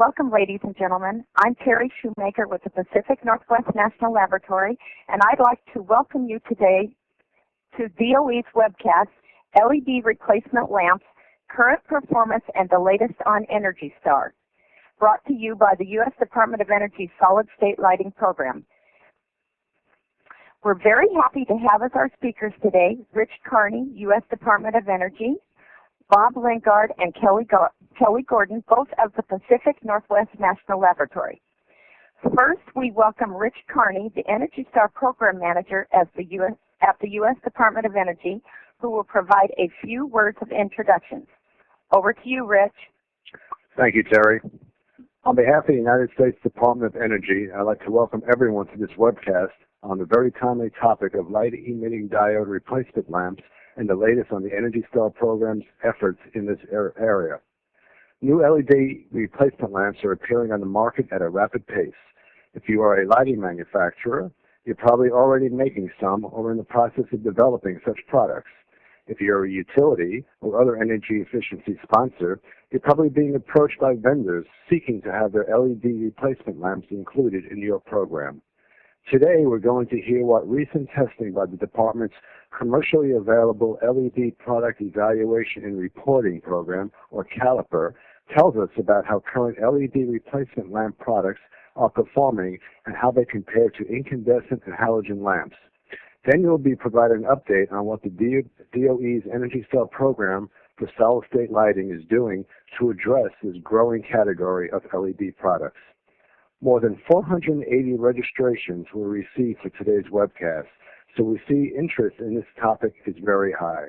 Welcome, ladies and gentlemen. I'm Terry Shoemaker with the Pacific Northwest National Laboratory, and I'd like to welcome you today to DOE's webcast, LED Replacement Lamps, Current Performance and the Latest on Energy Star, brought to you by the U.S. Department of Energy's Solid State Lighting Program. We're very happy to have as our speakers today Rich Carney, U.S. Department of Energy, Bob Lingard, and Kelly Gordon, both of the Pacific Northwest National Laboratory. First, we welcome Rich Carney, the Energy Star Program Manager at the U.S. Department of Energy, who will provide a few words of introduction. Over to you, Rich. Thank you, Terry. On behalf of the United States Department of Energy, I'd like to welcome everyone to this webcast on the very timely topic of light-emitting diode replacement lamps and the latest on the Energy Star program's efforts in this area. New LED replacement lamps are appearing on the market at a rapid pace. If you are a lighting manufacturer, you're probably already making some or in the process of developing such products. If you're a utility or other energy efficiency sponsor, you're probably being approached by vendors seeking to have their LED replacement lamps included in your program. Today, we're going to hear what recent testing by the department's commercially available LED Product Evaluation and Reporting Program, or CALiPER, tells us about how current LED replacement lamp products are performing and how they compare to incandescent and halogen lamps. Then you'll be provided an update on what the DOE's Energy Star program for solid-state lighting is doing to address this growing category of LED products. More than 480 registrations were received for today's webcast, so we see interest in this topic is very high.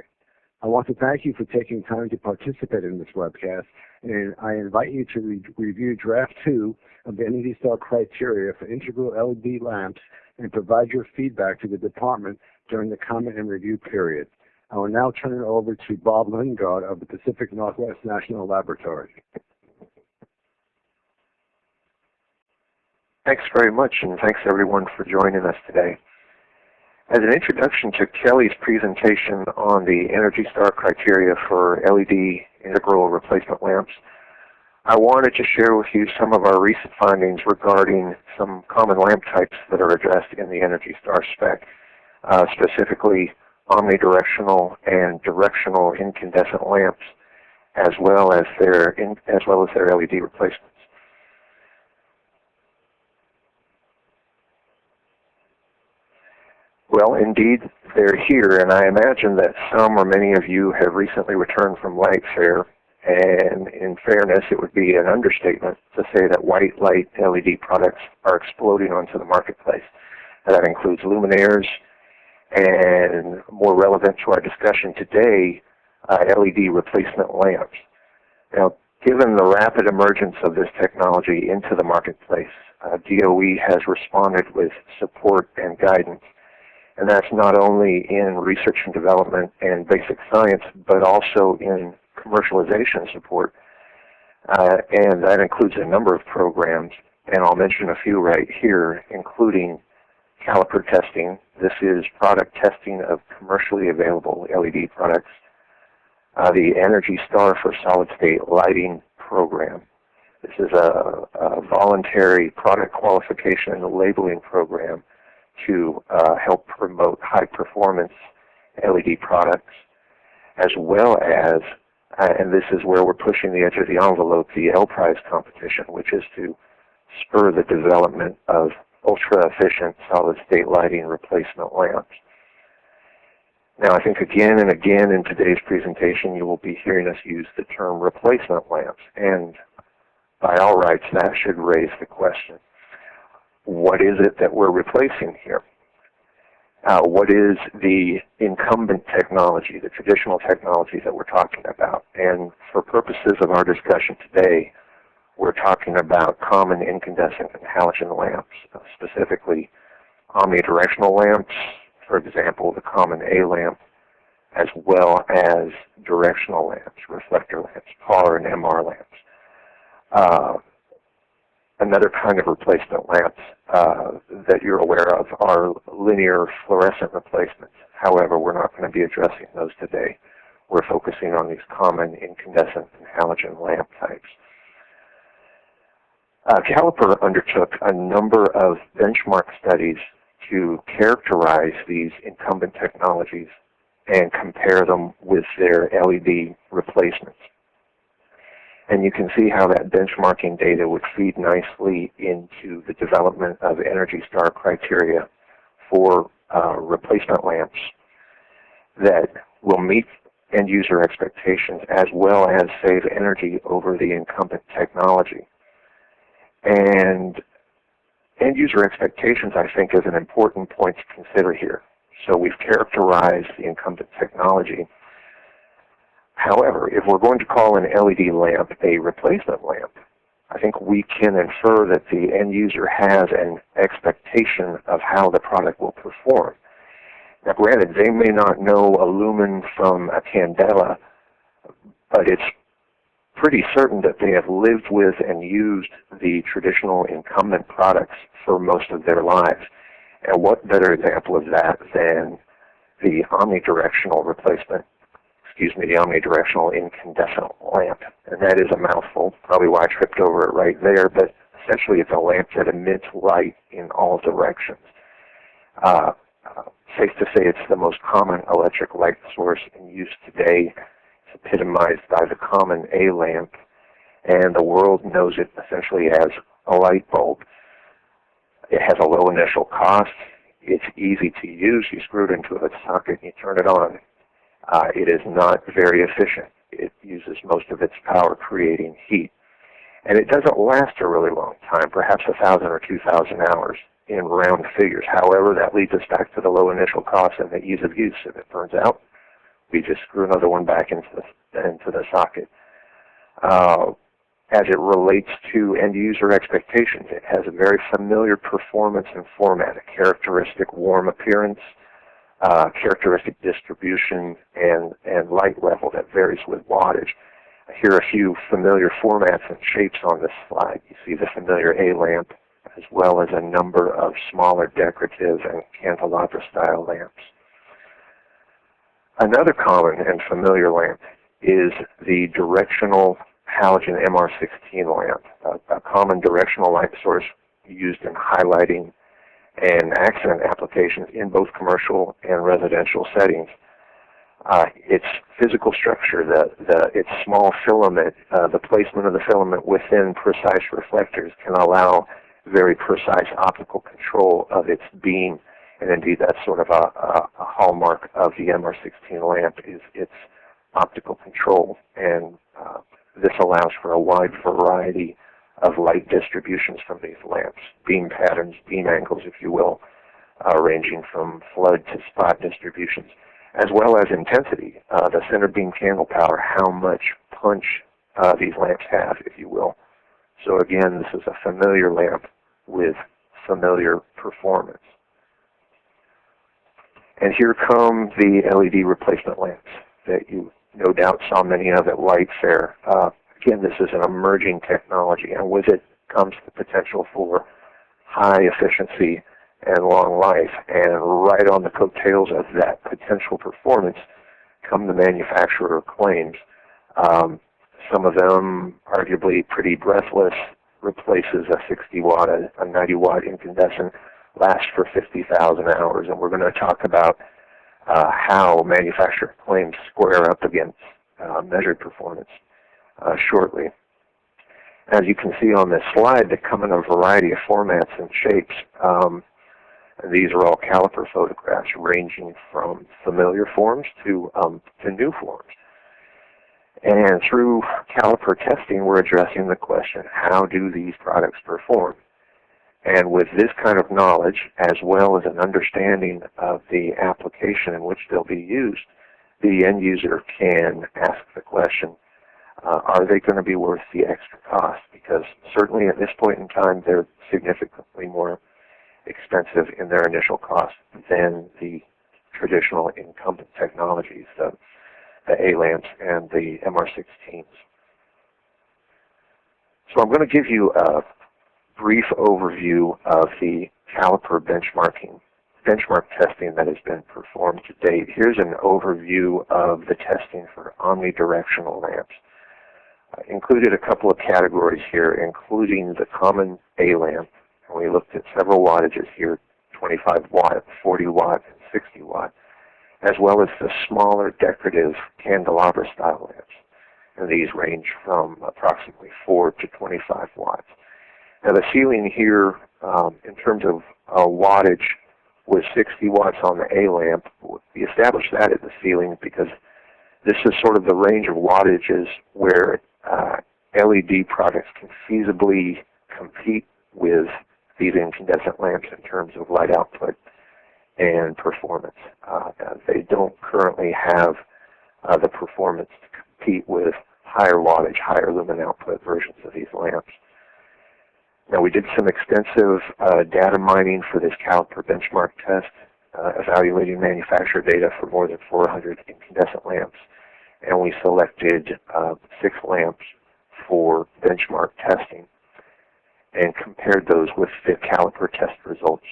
I want to thank you for taking time to participate in this webcast, and I invite you to review Draft 2 of the Energy Star criteria for integral LED lamps and provide your feedback to the department during the comment and review period. I will now turn it over to Bob Lingard of the Pacific Northwest National Laboratory. Thanks very much, and thanks everyone for joining us today. As an introduction to Kelly's presentation on the Energy Star criteria for LED integral replacement lamps, I wanted to share with you some of our recent findings regarding some common lamp types that are addressed in the Energy Star spec, specifically omnidirectional and directional incandescent lamps, as well as their LED replacements. Well, indeed, they're here, and I imagine that some or many of you have recently returned from Light Fair, and in fairness, it would be an understatement to say that white light LED products are exploding onto the marketplace. That includes luminaires, and more relevant to our discussion today, LED replacement lamps. Now, given the rapid emergence of this technology into the marketplace, DOE has responded with support and guidance. And that's not only in research and development and basic science, but also in commercialization support. And that includes a number of programs, and I'll mention a few right here, including CALiPER testing. This is product testing of commercially available LED products. The Energy Star for Solid-State Lighting program. This is a voluntary product qualification and labeling program to help promote high-performance LED products, as well as, and this is where we're pushing the edge of the envelope, the L Prize competition, which is to spur the development of ultra-efficient solid-state lighting replacement lamps. Now, I think again and again in today's presentation, you will be hearing us use the term replacement lamps, and by all rights, that should raise the question. What is it that we're replacing here? What is the incumbent technology, the traditional technology that we're talking about? And for purposes of our discussion today, we're talking about common incandescent and halogen lamps, specifically omnidirectional lamps, for example, the common A lamp, as well as directional lamps, reflector lamps, PAR and MR lamps. Another kind of replacement lamps that you're aware of are linear fluorescent replacements. However, we're not going to be addressing those today. We're focusing on these common incandescent and halogen lamp types. CALiPER undertook a number of benchmark studies to characterize these incumbent technologies and compare them with their LED replacements. And you can see how that benchmarking data would feed nicely into the development of ENERGY STAR criteria for replacement lamps that will meet end user expectations as well as save energy over the incumbent technology. And end user expectations, I think, is an important point to consider here. So we've characterized the incumbent technology. However, if we're going to call an LED lamp a replacement lamp, I think we can infer that the end user has an expectation of how the product will perform. Now, granted, they may not know a lumen from a candela, but it's pretty certain that they have lived with and used the traditional incumbent products for most of their lives. And what better example of that than the omnidirectional replacement, the omnidirectional incandescent lamp. And that is a mouthful, probably why I tripped over it right there, but essentially it's a lamp that emits light in all directions. Safe to say it's the most common electric light source in use today. It's epitomized by the common A lamp, and the world knows it essentially as a light bulb. It has a low initial cost. It's easy to use. You screw it into a socket and you turn it on. It is not very efficient. It uses most of its power creating heat. And it doesn't last a really long time, perhaps 1,000 or 2,000 hours in round figures. However, that leads us back to the low initial cost and the ease of use. If it burns out, we just screw another one back into the socket. As it relates to end user expectations, it has a very familiar performance and format, a characteristic warm appearance, characteristic distribution, and light level that varies with wattage. Here are a few familiar formats and shapes on this slide. You see the familiar A lamp, as well as a number of smaller decorative and candelabra-style lamps. Another common and familiar lamp is the directional halogen MR16 lamp, a common directional light source used in highlighting and accent applications in both commercial and residential settings. Its physical structure, its small filament, the placement of the filament within precise reflectors can allow very precise optical control of its beam, and indeed that's sort of a hallmark of the MR16 lamp is its optical control, and this allows for a wide variety of light distributions from these lamps, beam patterns, beam angles, if you will, ranging from flood to spot distributions, as well as intensity, the center beam candle power, how much punch these lamps have, if you will. So again, this is a familiar lamp with familiar performance. And here come the LED replacement lamps that you no doubt saw many of at Light Fair. Again, this is an emerging technology, and with it comes the potential for high efficiency and long life. And right on the coattails of that potential performance come the manufacturer claims. Some of them, arguably pretty breathless, replaces a 60-watt, a 90-watt incandescent, lasts for 50,000 hours. And we're going to talk about how manufacturer claims square up against measured performance shortly. As you can see on this slide, they come in a variety of formats and shapes. And these are all CALiPER photographs ranging from familiar forms to new forms. And through CALiPER testing, we're addressing the question, how do these products perform? And with this kind of knowledge, as well as an understanding of the application in which they'll be used, the end user can ask the question, are they going to be worth the extra cost? Because certainly at this point in time, they're significantly more expensive in their initial cost than the traditional incumbent technologies, the A-lamps and the MR16s. So I'm going to give you a brief overview of the CALiPER benchmark testing that has been performed to date. Here's an overview of the testing for omnidirectional lamps. included a couple of categories here, including the common A lamp, and we looked at several wattages here, 25 watt, 40 watt, and 60 watt, as well as the smaller decorative candelabra style lamps. And these range from approximately 4 to 25 watts. Now the ceiling here, in terms of wattage, was 60 watts on the A lamp. We established that at the ceiling because this is sort of the range of wattages where LED products can feasibly compete with these incandescent lamps in terms of light output and performance. They don't currently have the performance to compete with higher wattage, higher lumen output versions of these lamps. Now we did some extensive data mining for this CALiPER benchmark test, evaluating manufacturer data for more than 400 incandescent lamps, and we selected 6 lamps for benchmark testing and compared those with the CALiPER test results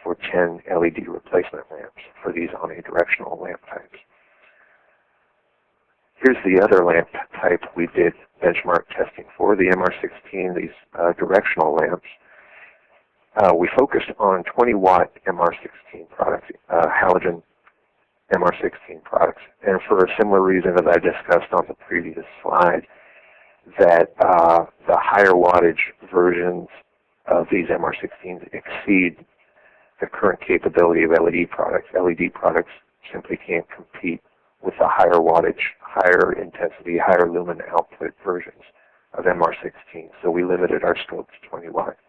for 10 LED replacement lamps for these omnidirectional lamp types. Here's the other lamp type we did benchmark testing for, the MR16, these directional lamps. We focused on 20 watt MR16 products, halogen MR16 products, and for a similar reason as I discussed on the previous slide, that the higher wattage versions of these MR16s exceed the current capability of LED products. LED products simply can't compete with the higher wattage, higher intensity, higher lumen output versions of MR16. So we limited our scope to 20 watts.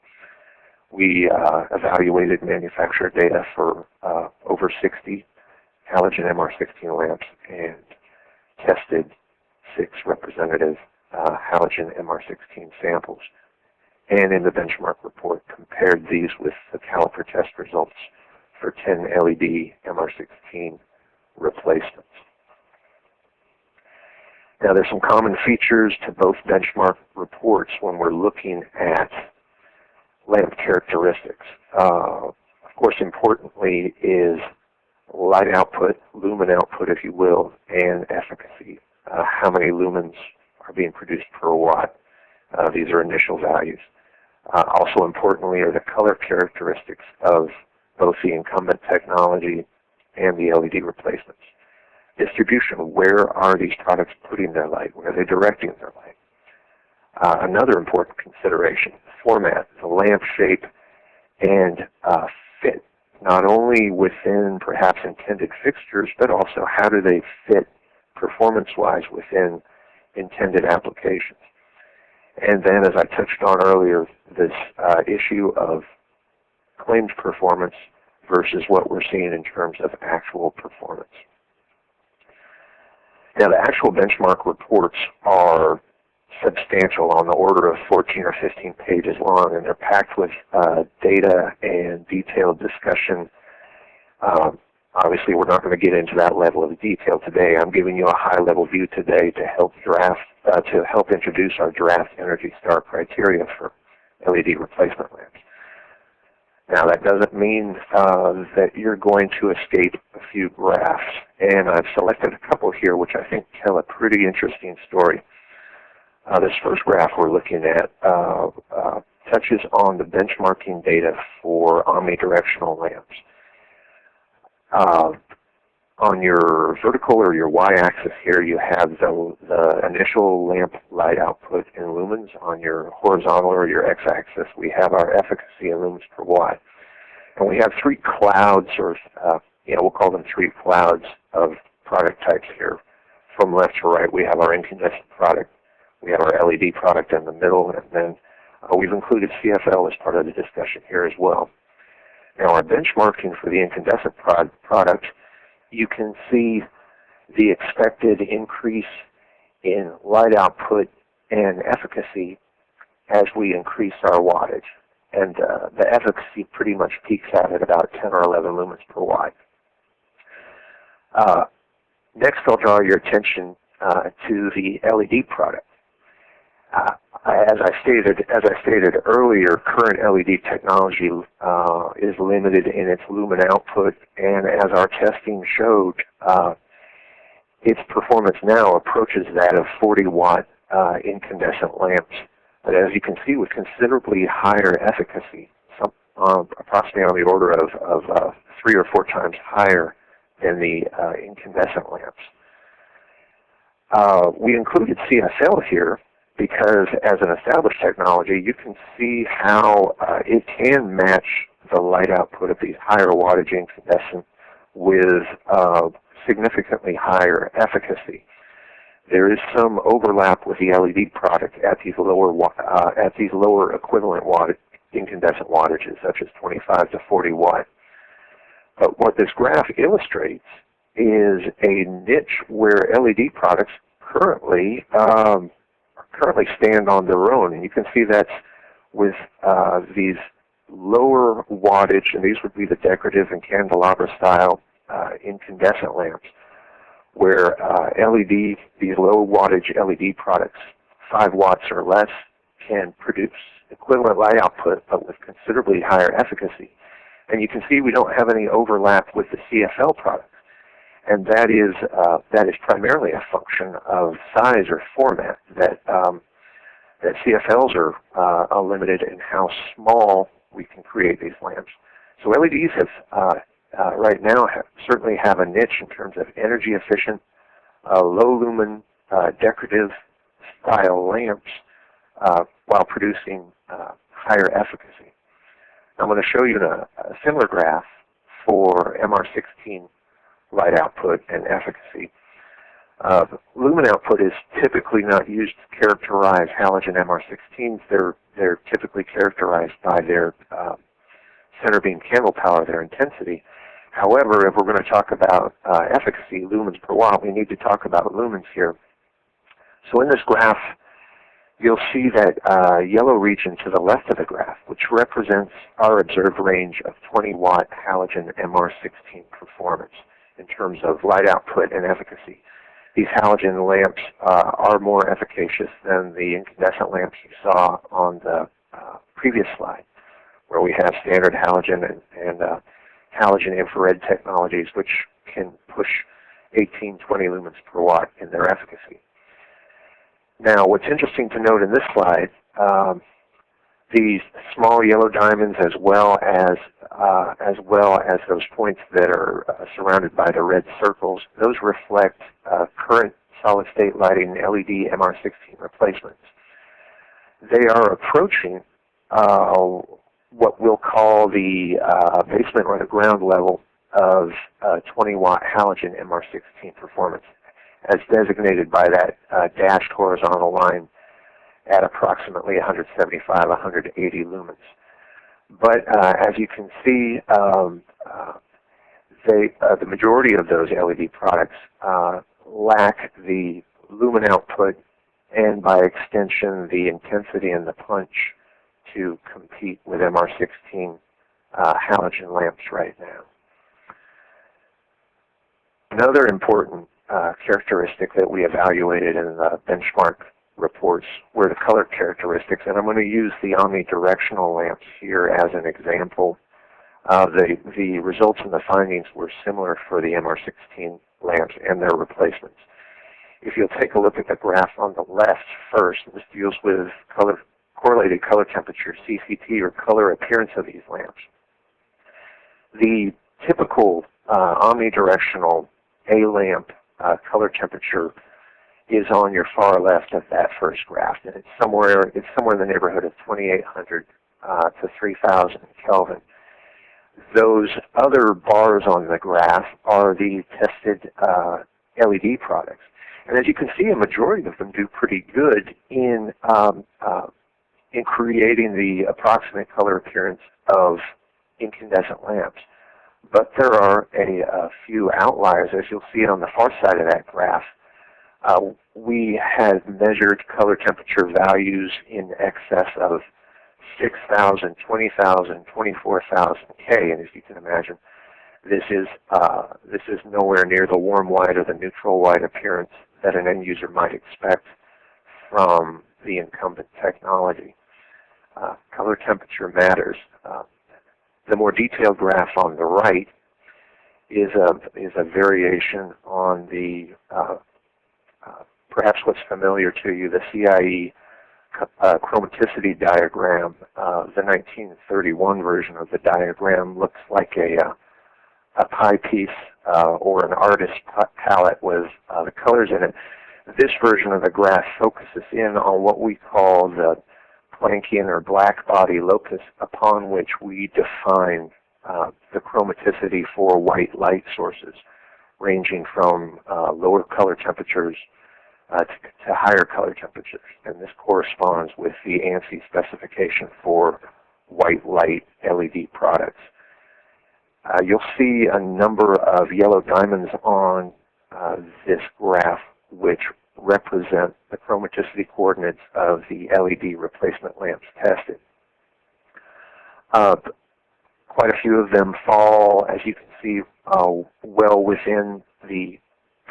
We evaluated manufacturer data for over 60 halogen MR16 lamps and tested 6 representative halogen MR16 samples. And in the benchmark report, compared these with the CALiPER test results for 10 LED MR16 replacements. Now there's some common features to both benchmark reports when we're looking at lamp characteristics. Of course, importantly is light output, lumen output, if you will, and efficacy. How many lumens are being produced per watt? These are initial values. Also importantly are the color characteristics of both the incumbent technology and the LED replacements. Distribution, where are these products putting their light? Where are they directing their light? Another important consideration, format, the lamp shape, and fit, not only within perhaps intended fixtures, but also how do they fit performance-wise within intended applications. And then, as I touched on earlier, this issue of claimed performance versus what we're seeing in terms of actual performance. Now, the actual benchmark reports are substantial, on the order of 14 or 15 pages long, and they're packed with data and detailed discussion. Obviously, we're not going to get into that level of detail today. I'm giving you a high-level view today to help introduce our draft Energy Star criteria for LED replacement lamps. Now, that doesn't mean that you're going to escape a few graphs, and I've selected a couple here which I think tell a pretty interesting story. This first graph we're looking at touches on the benchmarking data for omnidirectional lamps. On your vertical or your y-axis here, you have the initial lamp light output in lumens. On your horizontal or your x-axis, we have our efficacy in lumens per watt. And we have 3 clouds, or we'll call them 3 clouds of product types here. From left to right, we have our incandescent product. We have our LED product in the middle, and then we've included CFL as part of the discussion here as well. Now, our benchmarking for the incandescent product, you can see the expected increase in light output and efficacy as we increase our wattage. And the efficacy pretty much peaks out at about 10 or 11 lumens per watt. Next, I'll draw your attention to the LED product. As I stated earlier, current LED technology is limited in its lumen output, and as our testing showed, its performance now approaches that of 40 watt incandescent lamps, but as you can see, with considerably higher efficacy, approximately on the order of 3 or 4 times higher than the incandescent lamps. We included CFL here because as an established technology, you can see how it can match the light output of these higher wattage incandescent with significantly higher efficacy. There is some overlap with the LED product at these lower equivalent incandescent wattages, such as 25 to 40 watt. But what this graph illustrates is a niche where LED products currently stand on their own, and you can see that's with these lower wattage, and these would be the decorative and candelabra style incandescent lamps, where these low wattage LED products, 5 watts or less, can produce equivalent light output but with considerably higher efficacy. And you can see we don't have any overlap with the CFL products. And that is primarily a function of size or format, that CFLs are limited in how small we can create these lamps. So LEDs have right now certainly have a niche in terms of energy efficient, low lumen, decorative style lamps while producing higher efficacy. I'm going to show you a similar graph for MR16 light output and efficacy. Lumen output is typically not used to characterize halogen MR16s. They're typically characterized by their center beam candle power, their intensity. However, if we're going to talk about efficacy, lumens per watt, we need to talk about lumens here. So in this graph, you'll see that yellow region to the left of the graph, which represents our observed range of 20 watt halogen MR16 performance in terms of light output and efficacy. These halogen lamps are more efficacious than the incandescent lamps you saw on the previous slide, where we have standard halogen and halogen infrared technologies, which can push 18, 20 lumens per watt in their efficacy. Now, what's interesting to note in this slide, these small yellow diamonds, as well as those points that are surrounded by the red circles, those reflect current solid-state lighting LED MR16 replacements. They are approaching what we'll call the basement or the ground level of 20 watt halogen MR16 performance, as designated by that dashed horizontal line at approximately 175, 180 lumens. But as you can see, the majority of those LED products lack the lumen output and, by extension, the intensity and the punch to compete with MR16 halogen lamps right now. Another important characteristic that we evaluated in the benchmark reports were the color characteristics, and I'm going to use the omnidirectional lamps here as an example. The results and the findings were similar for the MR16 lamps and their replacements. If you'll take a look at the graph on the left first, this deals with correlated color temperature, CCT, or color appearance of these lamps. The typical omnidirectional A-lamp color temperature is on your far left of that first graph, and it's somewhere in the neighborhood of 2,800 to 3,000 Kelvin. Those other bars on the graph are the tested LED products, and as you can see, a majority of them do pretty good in creating the approximate color appearance of incandescent lamps. But there are a few outliers, as you'll see on the far side of that graph. We had measured color temperature values in excess of 6,000, 20,000, 24,000 K, and as you can imagine, this is nowhere near the warm white or the neutral white appearance that an end user might expect from the incumbent technology. Color temperature matters. The more detailed graph on the right is a variation on the perhaps what's familiar to you, the CIE chromaticity diagram, the 1931 version of the diagram looks like a pie piece or an artist's palette with the colors in it. This version of the graph focuses in on what we call the Planckian or black body locus upon which we define the chromaticity for white light sources, ranging from lower color temperatures to higher color temperatures. And this corresponds with the ANSI specification for white light LED products. You'll see a number of yellow diamonds on this graph which represent the chromaticity coordinates of the LED replacement lamps tested. Quite a few of them fall, as you can see, well within the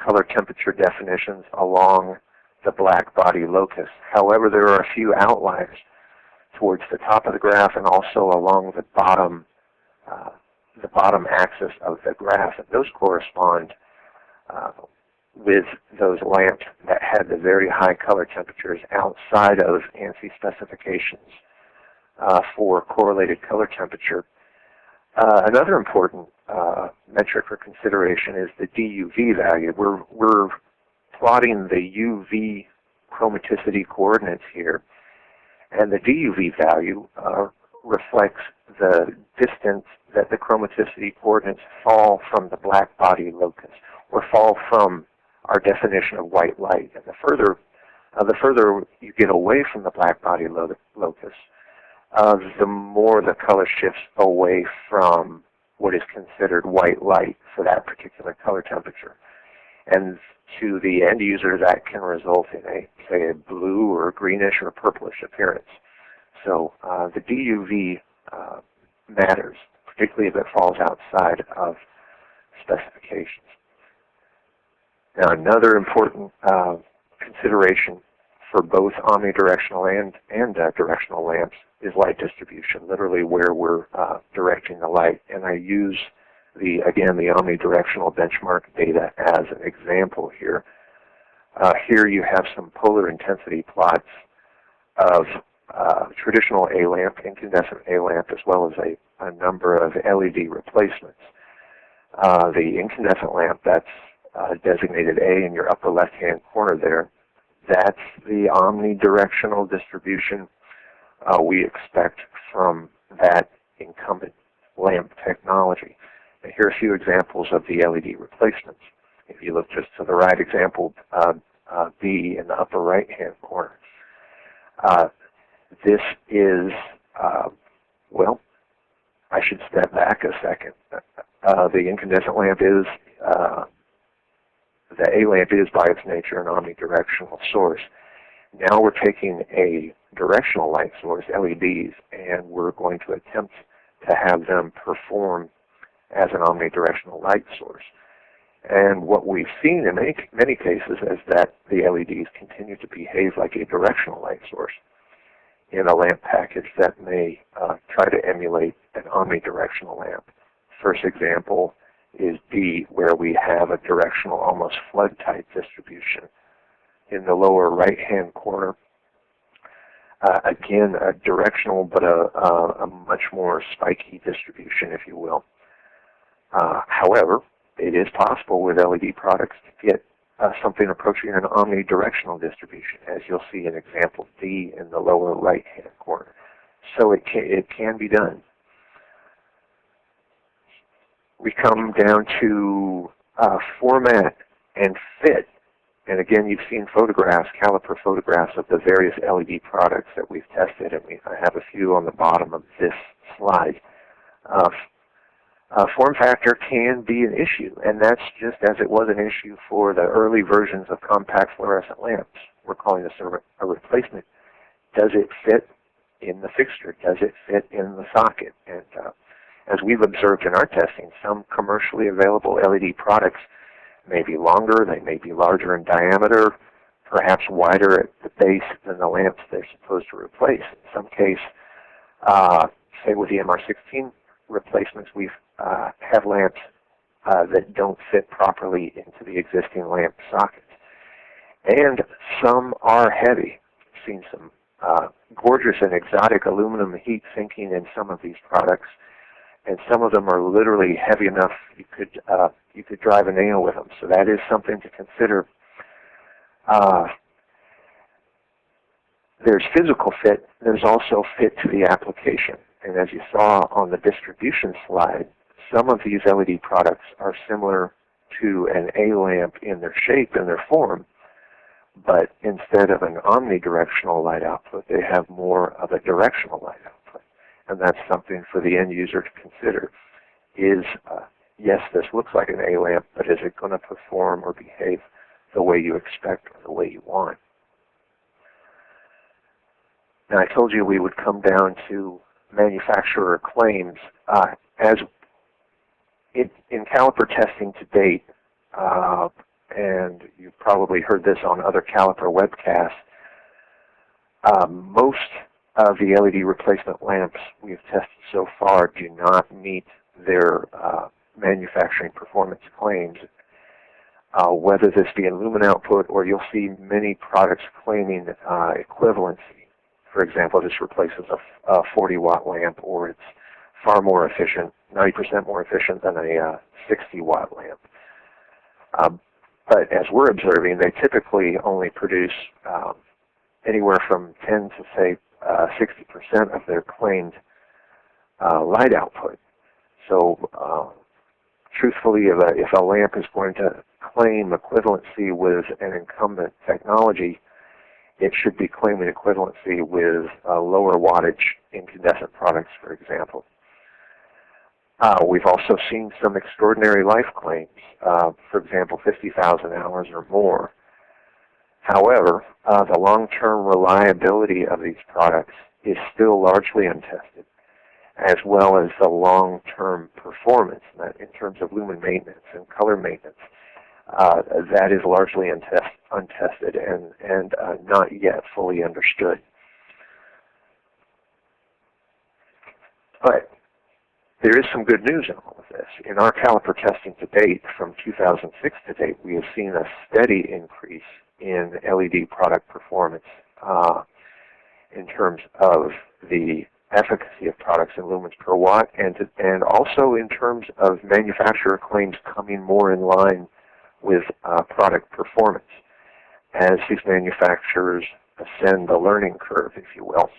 color temperature definitions along the black body locus. However, there are a few outliers towards the top of the graph and also along the bottom axis of the graph. And those correspond with those lamps that had the very high color temperatures outside of ANSI specifications for correlated color temperature. Another important metric for consideration is the DUV value. We're plotting the UV chromaticity coordinates here, and the DUV value reflects the distance that the chromaticity coordinates fall from the black body locus, or fall from our definition of white light. And the further you get away from the black body locus, the more the color shifts away from what is considered white light for that particular color temperature. And to the end user, that can result in say a blue or greenish or purplish appearance. So the DUV matters, particularly if it falls outside of specifications. Now, another important consideration for both omnidirectional and directional lamps is light distribution, literally where we're directing the light. And I use, again, the omnidirectional benchmark data as an example here. Here you have some polar intensity plots of traditional A-lamp, incandescent A-lamp, as well as a number of LED replacements. The incandescent lamp, that's designated A in your upper left-hand corner there, that's the omnidirectional distribution we expect from that incumbent lamp technology. And here are a few examples of the LED replacements. If you look just to the right, example B in the upper right-hand corner. This is, well, I should step back a second. The incandescent lamp is, the A-lamp is by its nature an omnidirectional source. Now we're taking a directional light source, LEDs, and we're going to attempt to have them perform as an omnidirectional light source. And what we've seen in many cases is that the LEDs continue to behave like a directional light source in a lamp package that may try to emulate an omnidirectional lamp. First example is B, where we have a directional, almost flood-type distribution. In the lower right-hand corner, again, a directional but a much more spiky distribution, if you will. However, it is possible with LED products to get something approaching an omnidirectional distribution, as you'll see in example D in the lower right-hand corner. So it can be done. We come down to format and fit. And again, you've seen photographs, CALiPER photographs of the various LED products that we've tested, and I have a few on the bottom of this slide. Form factor can be an issue, and that's just as it was an issue for the early versions of compact fluorescent lamps. We're calling this a replacement. Does it fit in the fixture? Does it fit in the socket? And as we've observed in our testing, some commercially available LED products may be longer, they may be larger in diameter, perhaps wider at the base than the lamps they're supposed to replace. In some case, say with the MR16 replacements, we've have lamps that don't fit properly into the existing lamp sockets. And some are heavy. I've seen some gorgeous and exotic aluminum heat sinking in some of these products, and some of them are literally heavy enough you could drive a nail with them. So that is something to consider. There's physical fit. There's also fit to the application. And as you saw on the distribution slide, some of these LED products are similar to an A lamp in their shape and their form, but instead of an omnidirectional light output, they have more of a directional light output. And that's something for the end user to consider. Is, yes, this looks like an A lamp, but is it going to perform or behave the way you expect or the way you want? Now, I told you we would come down to manufacturer claims. As in CALiPER testing to date, and you've probably heard this on other CALiPER webcasts, most of the LED replacement lamps we've tested so far do not meet their manufacturing performance claims, whether this be in lumen output or you'll see many products claiming equivalency. For example, this replaces a 40-watt lamp, or it's far more efficient, 90% more efficient than a 60-watt lamp. But as we're observing, they typically only produce anywhere from 10 to, say, 60% of their claimed light output. So truthfully, if a lamp is going to claim equivalency with an incumbent technology, it should be claiming equivalency with lower wattage incandescent products, for example. We've also seen some extraordinary life claims, for example, 50,000 hours or more. However, the long-term reliability of these products is still largely untested, as well as the long-term performance in terms of lumen maintenance and color maintenance. That is largely untested and not yet fully understood. But there is some good news in all of this. In our CALiPER testing to date, from 2006 to date, we have seen a steady increase in LED product performance in terms of the efficacy of products in lumens per watt, and also in terms of manufacturer claims coming more in line with product performance as these manufacturers ascend the learning curve, if you will.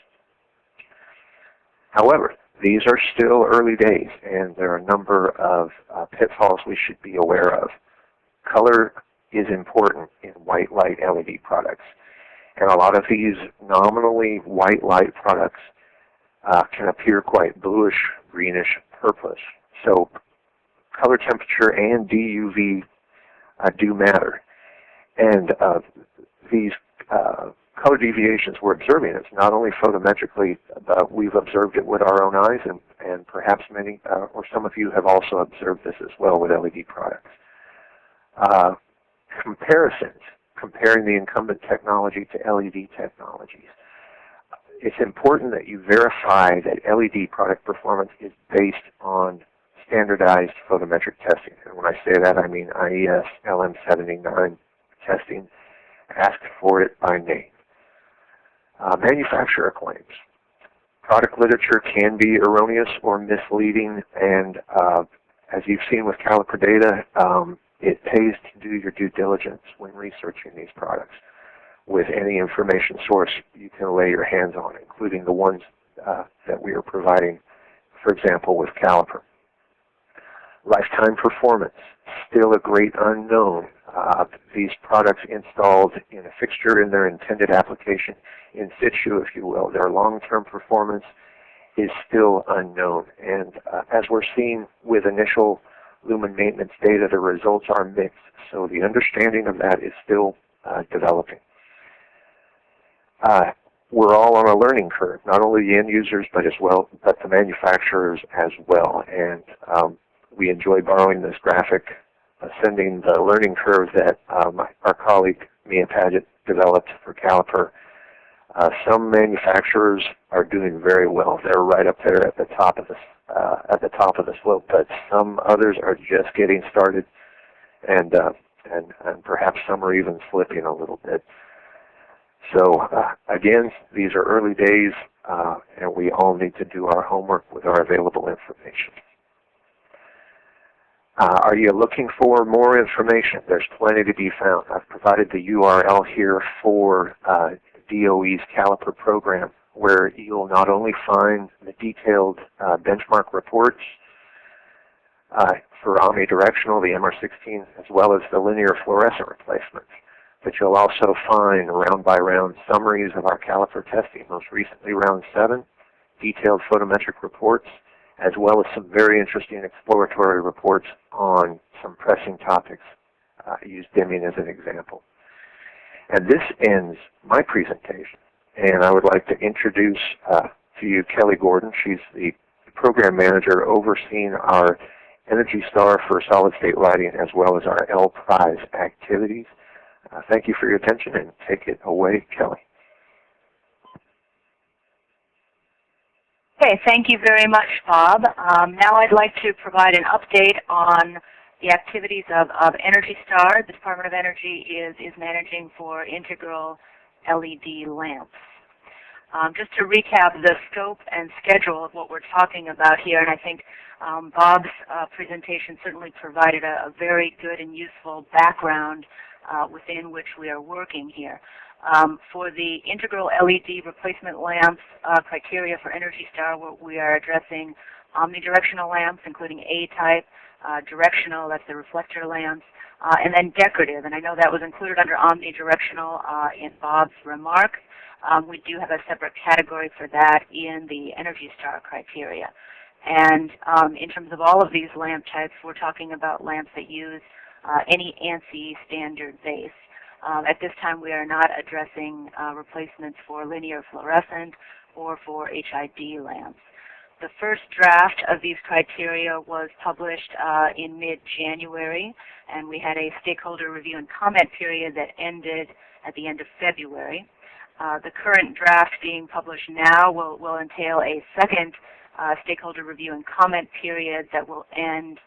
However, these are still early days, and there are a number of pitfalls we should be aware of. Color is important in white light LED products, and a lot of these nominally white light products can appear quite bluish, greenish, purplish. So color temperature and DUV do matter. And these color deviations we're observing, it's not only photometrically, but we've observed it with our own eyes, and perhaps many or some of you have also observed this as well with LED products. Comparisons, comparing the incumbent technology to LED technologies. It's important that you verify that LED product performance is based on standardized photometric testing. And when I say that, I mean IES LM79 testing. Ask for it by name. Manufacturer claims. Product literature can be erroneous or misleading, and as you've seen with CALiPER data, it pays to do your due diligence when researching these products with any information source you can lay your hands on, including the ones that we are providing, for example, with CALiPER. Lifetime performance, still a great unknown. These products installed in a fixture in their intended application, in situ, if you will, their long-term performance is still unknown. And as we're seeing with initial lumen maintenance data, the results are mixed. So the understanding of that is still developing. We're all on a learning curve, not only the end users, but the manufacturers as well. And we enjoy borrowing this graphic, ascending the learning curve that our colleague Mia Paget developed for CALiPER. Some manufacturers are doing very well; they're right up there at the top of the slope. But some others are just getting started, and and perhaps some are even slipping a little bit. So again, these are early days, and we all need to do our homework with our available information. Are you looking for more information? There's plenty to be found. I've provided the URL here for DOE's CALiPER program, where you'll not only find the detailed benchmark reports for omnidirectional, the MR16, as well as the linear fluorescent replacements, but you'll also find round-by-round summaries of our CALiPER testing, most recently round 7, detailed photometric reports, as well as some very interesting exploratory reports on some pressing topics. Use dimming as an example. And this ends my presentation. And I would like to introduce to you Kelly Gordon. She's the program manager overseeing our Energy Star for solid-state lighting as well as our L Prize activities. Thank you for your attention, and take it away, Kelly. Okay, thank you very much, Bob. Now I'd like to provide an update on the activities of Energy Star. The Department of Energy is managing for integral LED lamps. Just to recap the scope and schedule of what we're talking about here, and I think Bob's presentation certainly provided a very good and useful background within which we are working here. For the integral LED replacement lamps criteria for Energy Star, we are addressing omnidirectional lamps, including A-type, directional, that's the reflector lamps, and then decorative. And I know that was included under omnidirectional in Bob's remarks. We do have a separate category for that in the Energy Star criteria. And in terms of all of these lamp types, we're talking about lamps that use any ANSI standard base. At this time, we are not addressing replacements for linear fluorescent or for HID lamps. The first draft of these criteria was published in mid-January, and we had a stakeholder review and comment period that ended at the end of February. The current draft being published now will entail a second stakeholder review and comment period that will end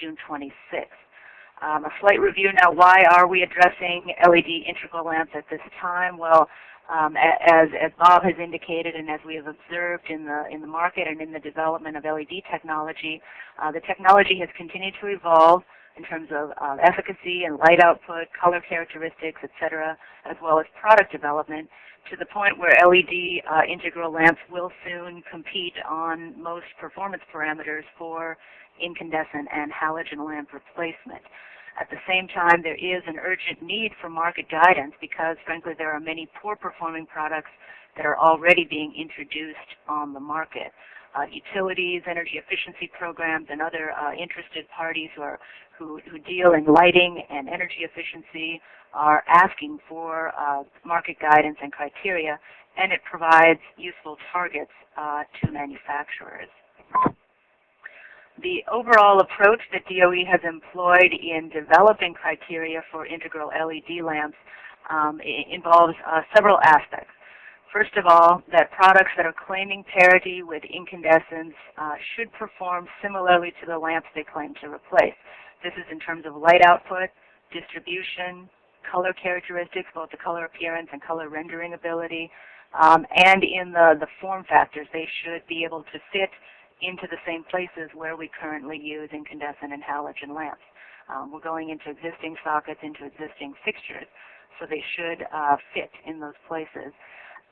June 26th. A slight review now, why are we addressing LED integral lamps at this time? Well, as Bob has indicated and as we have observed in the market and in the development of LED technology, the technology has continued to evolve in terms of efficacy and light output, color characteristics, etc., as well as product development, to the point where LED integral lamps will soon compete on most performance parameters for incandescent and halogen lamp replacement. At the same time, there is an urgent need for market guidance because, frankly, there are many poor-performing products that are already being introduced on the market. Utilities, energy efficiency programs, and other interested parties who deal in lighting and energy efficiency are asking for market guidance and criteria, and it provides useful targets to manufacturers. The overall approach that DOE has employed in developing criteria for integral LED lamps involves several aspects. First of all, that products that are claiming parity with incandescence should perform similarly to the lamps they claim to replace. This is in terms of light output, distribution, color characteristics, both the color appearance and color rendering ability, and in the form factors. They should be able to fit into the same places where we currently use incandescent and halogen lamps. We're going into existing sockets, into existing fixtures, so they should fit in those places.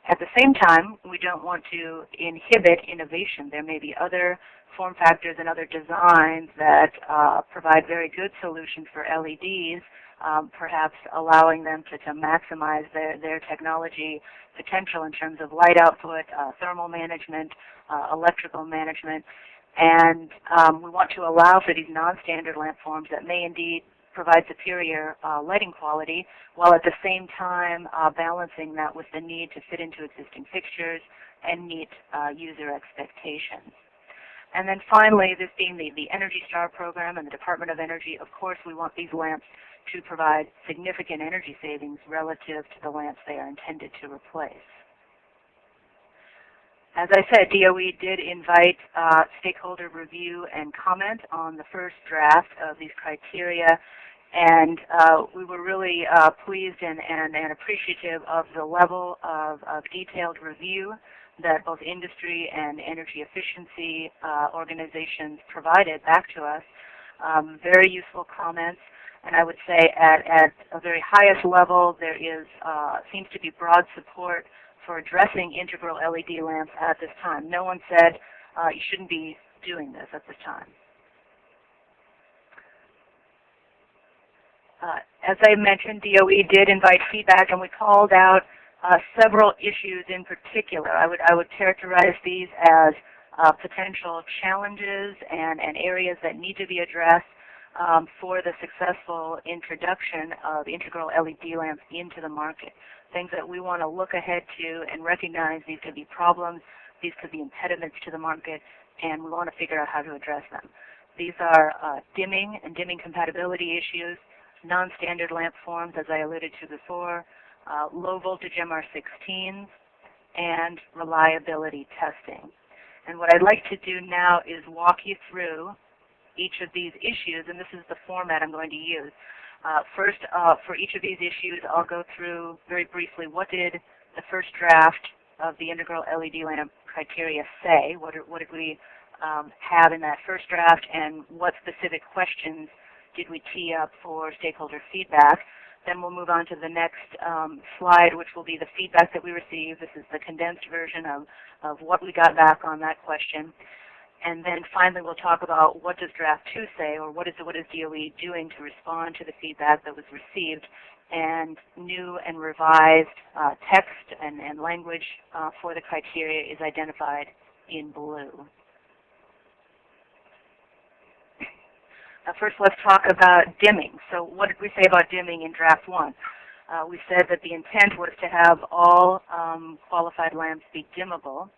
At the same time, we don't want to inhibit innovation. There may be other form factors and other designs that provide very good solutions for LEDs, perhaps allowing them to maximize their technology potential in terms of light output, thermal management, electrical management. And we want to allow for these non-standard lamp forms that may indeed provide superior lighting quality, while at the same time balancing that with the need to fit into existing fixtures and meet user expectations. And then finally, this being the Energy Star program and the Department of Energy, of course we want these lamps to provide significant energy savings relative to the lamps they are intended to replace. As I said, DOE did invite stakeholder review and comment on the first draft of these criteria, And we were really pleased and appreciative of the level of detailed review that both industry and energy efficiency organizations provided back to us. Very useful comments. And I would say at a very highest level, there is seems to be broad support for addressing integral LED lamps at this time. No one said you shouldn't be doing this at this time. As I mentioned, DOE did invite feedback, and we called out several issues in particular. I would characterize these as potential challenges and areas that need to be addressed for the successful introduction of integral LED lamps into the market. Things that we want to look ahead to and recognize these could be problems, these could be impediments to the market, and we want to figure out how to address them. These are dimming and dimming compatibility issues, non-standard lamp forms, as I alluded to before, low voltage MR16s, and reliability testing. And what I'd like to do now is walk you through each of these issues, and this is the format I'm going to use. First, for each of these issues, I'll go through very briefly what did the first draft of the integral LED lamp criteria say, what did we have in that first draft, and what specific questions did we tee up for stakeholder feedback. Then we'll move on to the next slide, which will be the feedback that we received. This is the condensed version of what we got back on that question. And then finally, we'll talk about what does draft 2 say, or what is DOE doing to respond to the feedback that was received, and new and revised text and language for the criteria is identified in blue. First, let's talk about dimming. So what did we say about dimming in draft 1? We said that the intent was to have all qualified lamps be dimmable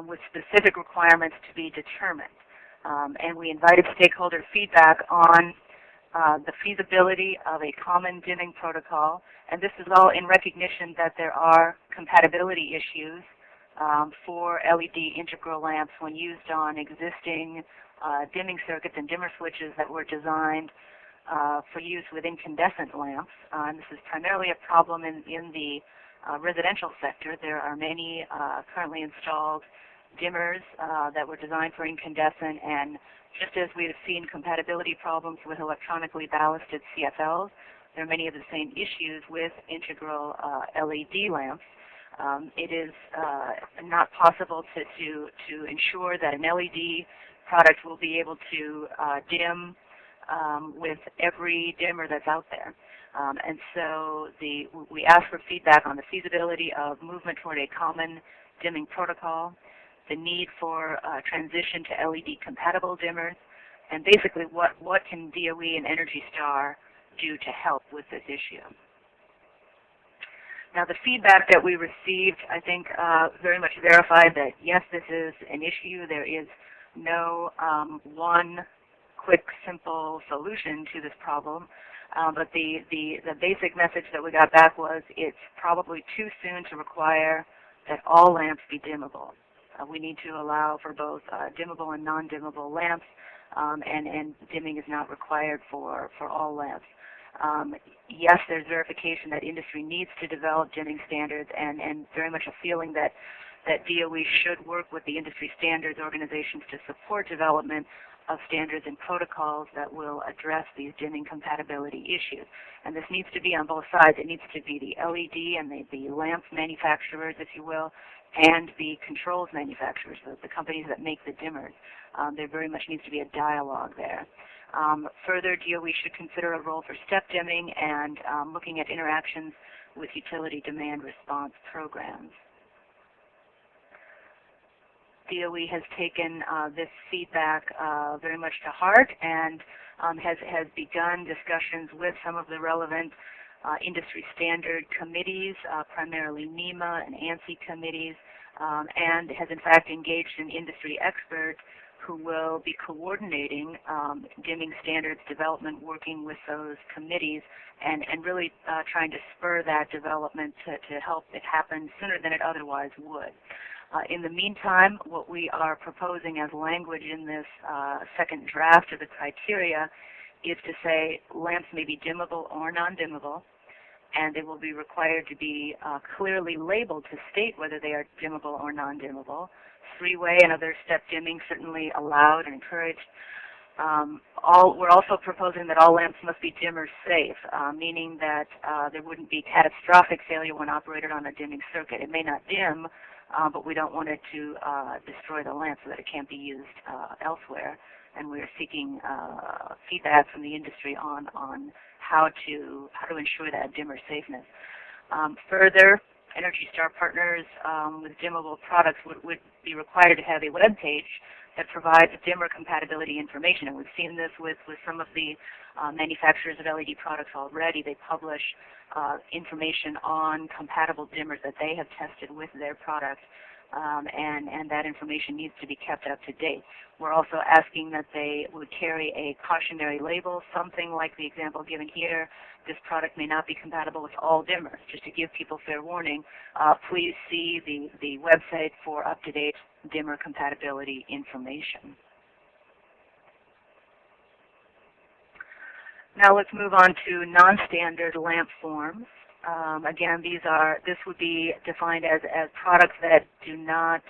with specific requirements to be determined. And we invited stakeholder feedback on the feasibility of a common dimming protocol. And this is all in recognition that there are compatibility issues for LED integral lamps when used on existing dimming circuits and dimmer switches that were designed for use with incandescent lamps. And this is primarily a problem in the residential sector. There are many currently installed dimmers that were designed for incandescent, and just as we have seen compatibility problems with electronically ballasted CFLs, there are many of the same issues with integral LED lamps. It is not possible to ensure that an LED product will be able to dim with every dimmer that's out there. And so we asked for feedback on the feasibility of movement toward a common dimming protocol, the need for transition to LED compatible dimmers, and basically what can DOE and Energy Star do to help with this issue. Now, the feedback that we received, I think, very much verified that, yes, this is an issue. There is no one quick, simple solution to this problem. But the basic message that we got back was it's probably too soon to require that all lamps be dimmable. We need to allow for both dimmable and non-dimmable lamps, and dimming is not required for all lamps. Yes, there's verification that industry needs to develop dimming standards, and very much a feeling that DOE should work with the industry standards organizations to support development of standards and protocols that will address these dimming compatibility issues. And this needs to be on both sides. It needs to be the LED and the lamp manufacturers, if you will, and the controls manufacturers, the companies that make the dimmers. There very much needs to be a dialogue there. Further, DOE should consider a role for step dimming and looking at interactions with utility demand response programs. DOE has taken this feedback very much to heart and has begun discussions with some of the relevant industry standard committees, primarily NEMA and ANSI committees, and has in fact engaged an industry expert who will be coordinating dimming standards development, working with those committees, and really trying to spur that development to help it happen sooner than it otherwise would. In the meantime, what we are proposing as language in this second draft of the criteria is to say lamps may be dimmable or non-dimmable, and they will be required to be clearly labeled to state whether they are dimmable or non-dimmable. Three-way and other step dimming certainly allowed and encouraged. We're also proposing that all lamps must be dimmer safe, meaning that there wouldn't be catastrophic failure when operated on a dimming circuit. It may not dim, but we don't want it to destroy the lamp so that it can't be used elsewhere. And we're seeking feedback from the industry on how to ensure that dimmer safeness. Further, Energy Star partners with dimmable products would be required to have a web page that provides dimmer compatibility information. And we've seen this with some of the manufacturers of LED products already. They publish information on compatible dimmers that they have tested with their product, and that information needs to be kept up to date. We're also asking that they would carry a cautionary label, something like the example given here. This product may not be compatible with all dimmers. Just to give people fair warning, please see the website for up-to-date dimmer compatibility information. Now let's move on to non-standard lamp forms. Again, this would be defined as products that do not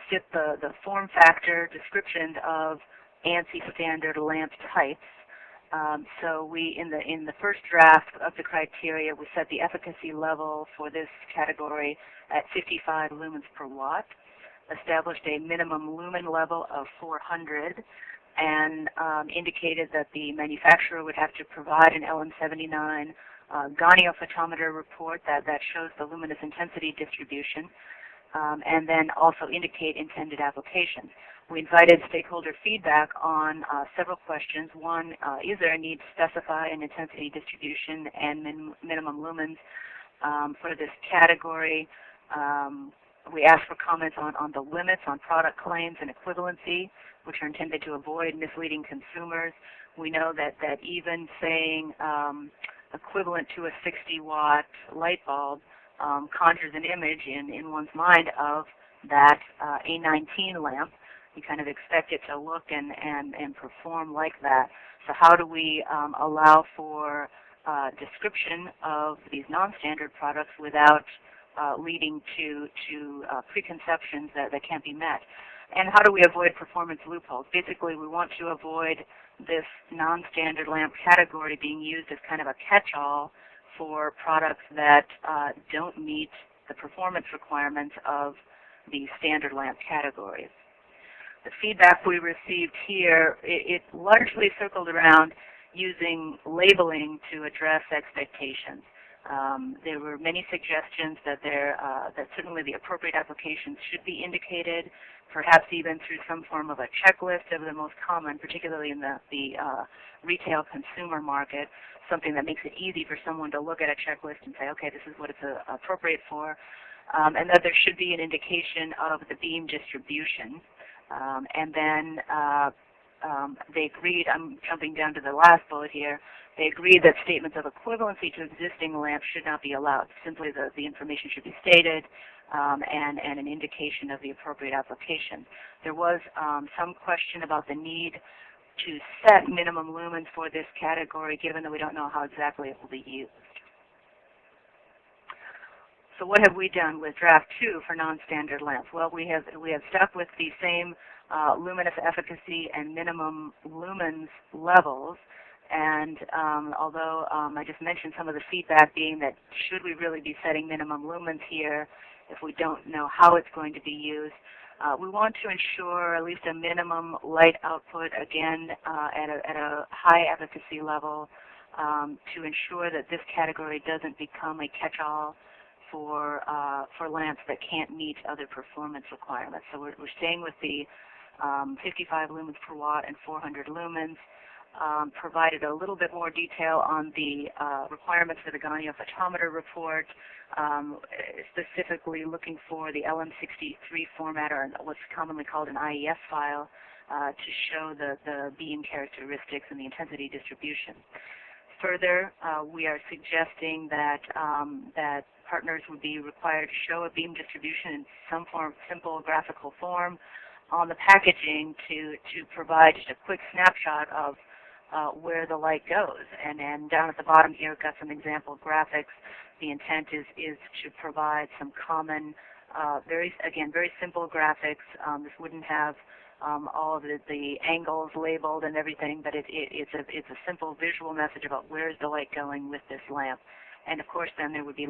fit the form factor description of ANSI standard lamp types. So in the first draft of the criteria, we set the efficacy level for this category at 55 lumens per watt, established a minimum lumen level of 400, and indicated that the manufacturer would have to provide an LM79 goniophotmeter report that shows the luminous intensity distribution, and then also indicate intended applications. We invited stakeholder feedback on several questions. One, is there a need to specify an intensity distribution and minimum lumens for this category? We asked for comments on the limits on product claims and equivalency, which are intended to avoid misleading consumers. We know that even saying equivalent to a 60-watt light bulb conjures an image in one's mind of that A19 lamp. You kind of expect it to look and perform like that. So how do we allow for description of these non-standard products without leading to preconceptions that can't be met? And how do we avoid performance loopholes? Basically, we want to avoid this non-standard lamp category being used as kind of a catch-all for products that don't meet the performance requirements of the standard lamp categories. The feedback we received here, it largely circled around using labeling to address expectations. There were many suggestions that certainly the appropriate applications should be indicated, perhaps even through some form of a checklist of the most common, particularly in the retail consumer market, something that makes it easy for someone to look at a checklist and say, okay, this is what it's appropriate for, and that there should be an indication of the beam distribution. And then they agreed, I'm jumping down to the last bullet here, they agreed that statements of equivalency to existing lamps should not be allowed. Simply the information should be stated and an indication of the appropriate application. There was some question about the need to set minimum lumens for this category, given that we don't know how exactly it will be used. So what have we done with draft 2 for non-standard lamps? Well, we have stuck with the same luminous efficacy and minimum lumens levels. And although I just mentioned some of the feedback being that should we really be setting minimum lumens here if we don't know how it's going to be used, we want to ensure at least a minimum light output, again, at a high efficacy level to ensure that this category doesn't become a catch-all for lamps that can't meet other performance requirements. So we're staying with the 55 lumens per watt and 400 lumens. Provided a little bit more detail on the requirements for the goniophotmeter report, specifically looking for the LM63 format, or what's commonly called an IES file, to show the beam characteristics and the intensity distribution. Further, we are suggesting that partners would be required to show a beam distribution in some form, simple graphical form on the packaging to provide just a quick snapshot of where the light goes. And down at the bottom here, we've got some example graphics. The intent is to provide some common, very simple graphics. This wouldn't have all of the angles labeled and everything, but it's a simple visual message about where is the light going with this lamp. And of course, then there would be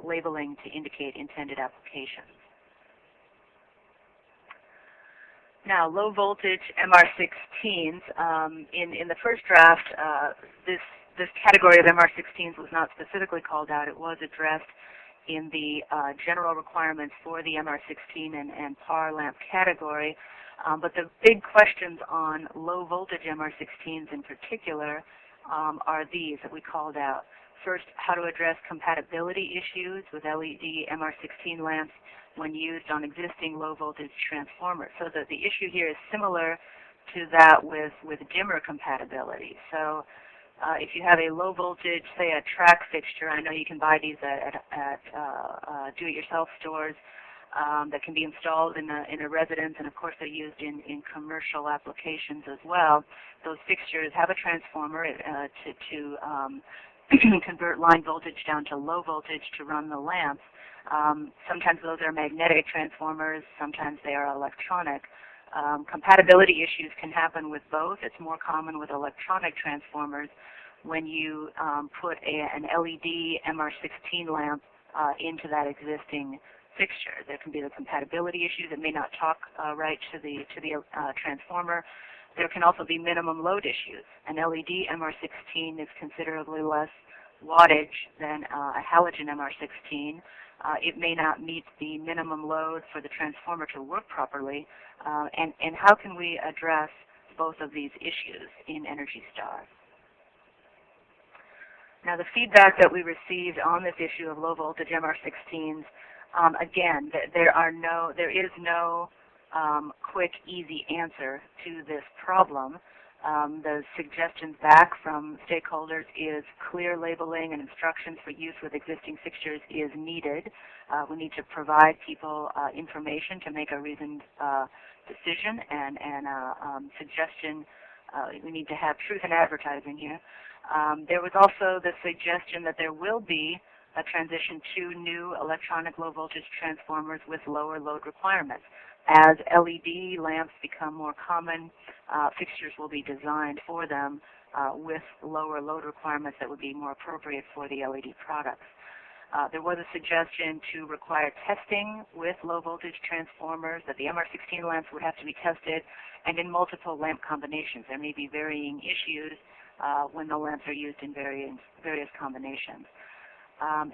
labeling to indicate intended applications. Now, low voltage MR16s. In the first draft, this category of MR16s was not specifically called out. It was addressed in the general requirements for the MR16 and PAR lamp category. But the big questions on low voltage MR16s in particular are these that we called out. First, how to address compatibility issues with LED MR16 lamps when used on existing low voltage transformers. So that the issue here is similar to that with dimmer compatibility. So if you have a low voltage, say a track fixture, I know you can buy these at do-it-yourself stores that can be installed in a residence, and of course they're used in commercial applications as well. Those fixtures have a transformer to convert line voltage down to low voltage to run the lamps. Sometimes those are magnetic transformers, sometimes they are electronic. Compatibility issues can happen with both. It's more common with electronic transformers when you put an LED MR16 lamp into that existing fixture. There can be the compatibility issues. It may not talk right to the transformer. There can also be minimum load issues. An LED MR16 is considerably less wattage than a halogen MR16. It may not meet the minimum load for the transformer to work properly. And how can we address both of these issues in Energy Star? Now, the feedback that we received on this issue of low voltage MR16s, again, there is no quick, easy answer to this problem. The suggestions back from stakeholders is clear labeling and instructions for use with existing fixtures is needed. We need to provide people information to make a reasoned decision and suggestion. We need to have truth in advertising here. There was also the suggestion that there will be a transition to new electronic low voltage transformers with lower load requirements. As LED lamps become more common, fixtures will be designed for them with lower load requirements that would be more appropriate for the LED products. There was a suggestion to require testing with low voltage transformers, that the MR16 lamps would have to be tested, and in multiple lamp combinations. There may be varying issues when the lamps are used in various combinations.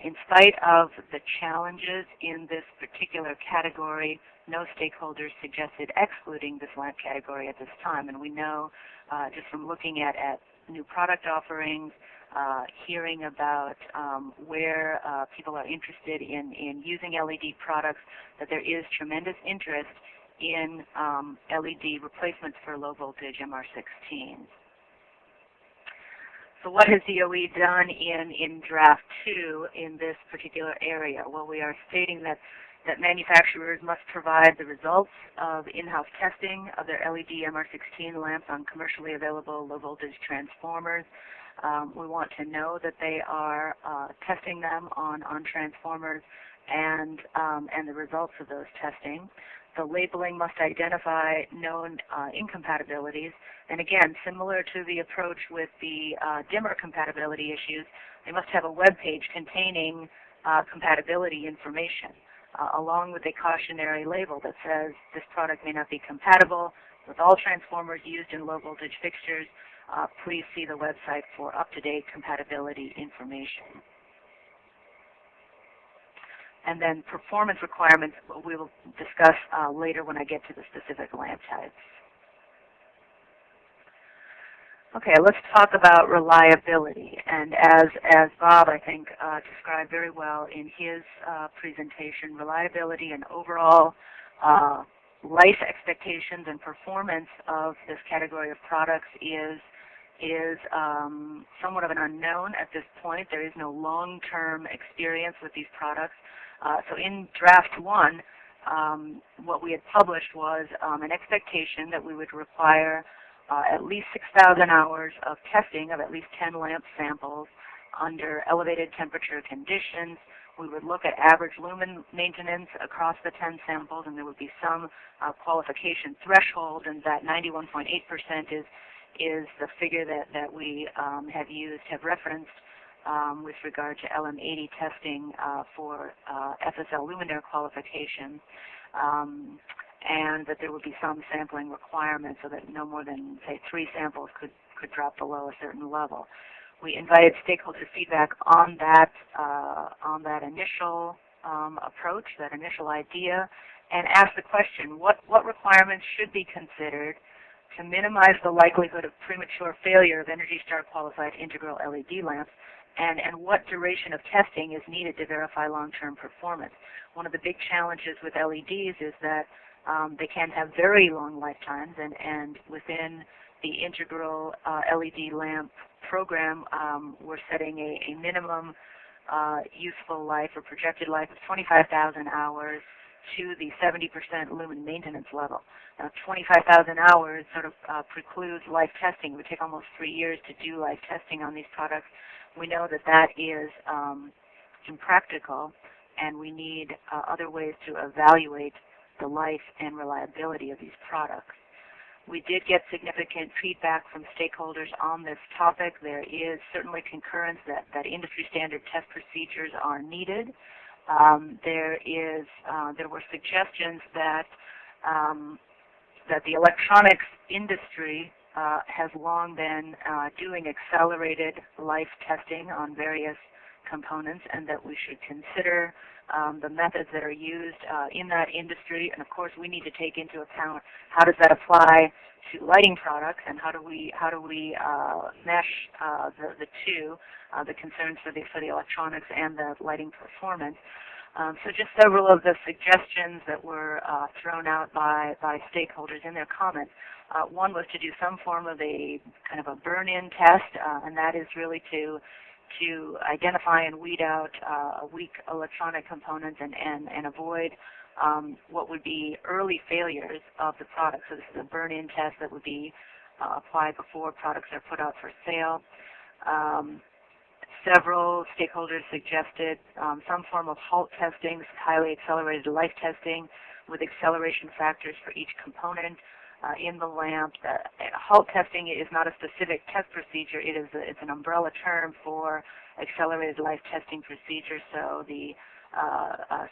In spite of the challenges in this particular category, no stakeholders suggested excluding this lamp category at this time. And we know just from looking at new product offerings, hearing about where people are interested in using LED products, that there is tremendous interest in LED replacements for low voltage MR16s. So what has DOE done in draft 2 in this particular area? Well, we are stating that manufacturers must provide the results of in-house testing of their LED MR16 lamps on commercially available low voltage transformers. We want to know that they are testing them on transformers and the results of those testing. The labeling must identify known incompatibilities. And again, similar to the approach with the dimmer compatibility issues, they must have a web page containing compatibility information, along with a cautionary label that says this product may not be compatible with all transformers used in low voltage fixtures. Please see the website for up-to-date compatibility information. And then performance requirements we will discuss later when I get to the specific lamp types. Okay, let's talk about reliability. And as Bob, I think, described very well in his presentation, reliability and overall life expectations and performance of this category of products is somewhat of an unknown at this point. There is no long-term experience with these products. So in draft 1, what we had published was an expectation that we would require at least 6,000 hours of testing of at least 10 lamp samples under elevated temperature conditions. We would look at average lumen maintenance across the 10 samples, and there would be some qualification threshold, and that 91.8% is the figure that we have referenced with regard to LM80 testing for FSL luminaire qualification, and that there would be some sampling requirements so that no more than, say, 3 samples could drop below a certain level. We invited stakeholder feedback on that initial approach, that initial idea, and asked the question, what requirements should be considered to minimize the likelihood of premature failure of ENERGY STAR qualified integral LED lamps, and what duration of testing is needed to verify long-term performance. One of the big challenges with LEDs is that they can have very long lifetimes, and within the integral LED lamp program, we're setting a minimum useful life or projected life of 25,000 hours to the 70% lumen maintenance level. Now, 25,000 hours sort of precludes life testing. It would take almost 3 years to do life testing on these products. We know that is impractical, and we need other ways to evaluate the life and reliability of these products. We did get significant feedback from stakeholders on this topic. There is certainly concurrence that industry standard test procedures are needed. There were suggestions that the electronics industry has long been doing accelerated life testing on various components, and that we should consider the methods that are used in that industry. And of course, we need to take into account how does that apply to lighting products, and how do we mesh the two, the concerns for the electronics and the lighting performance. So just several of the suggestions that were thrown out by stakeholders in their comments. One was to do some form of a kind of a burn-in test, and that is really to identify and weed out weak electronic components and avoid what would be early failures of the product. So this is a burn-in test that would be applied before products are put out for sale. Several stakeholders suggested some form of halt testing, highly accelerated life testing with acceleration factors for each component in the lamp. Halt testing is not a specific test procedure. It's an umbrella term for accelerated life testing procedures, so the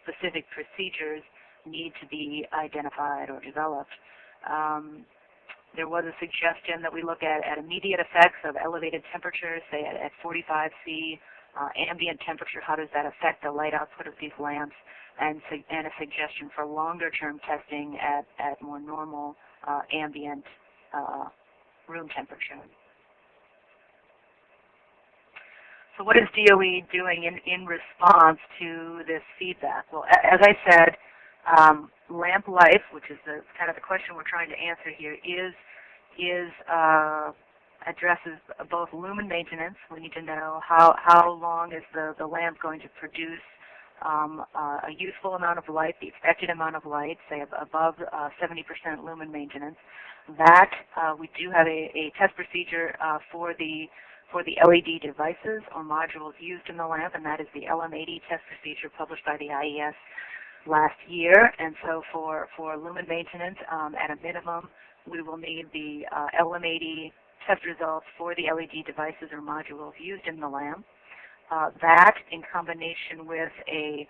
specific procedures need to be identified or developed. There was a suggestion that we look at immediate effects of elevated temperatures, say at 45 C ambient temperature. How does that affect the light output of these lamps? And a suggestion for longer-term testing at more normal ambient room temperature. So what is DOE doing in response to this feedback? Well, as I said, lamp life, which is kind of the question we're trying to answer here, addresses both lumen maintenance. We need to know how long is the lamp going to produce a useful amount of light, the expected amount of light, say above 70% lumen maintenance. That we do have a test procedure for the LED devices or modules used in the lamp, and that is the LM80 test procedure published by the IES last year. And so for lumen maintenance, at a minimum, we will need the LM80 test results for the LED devices or modules used in the lamp. That, in combination with a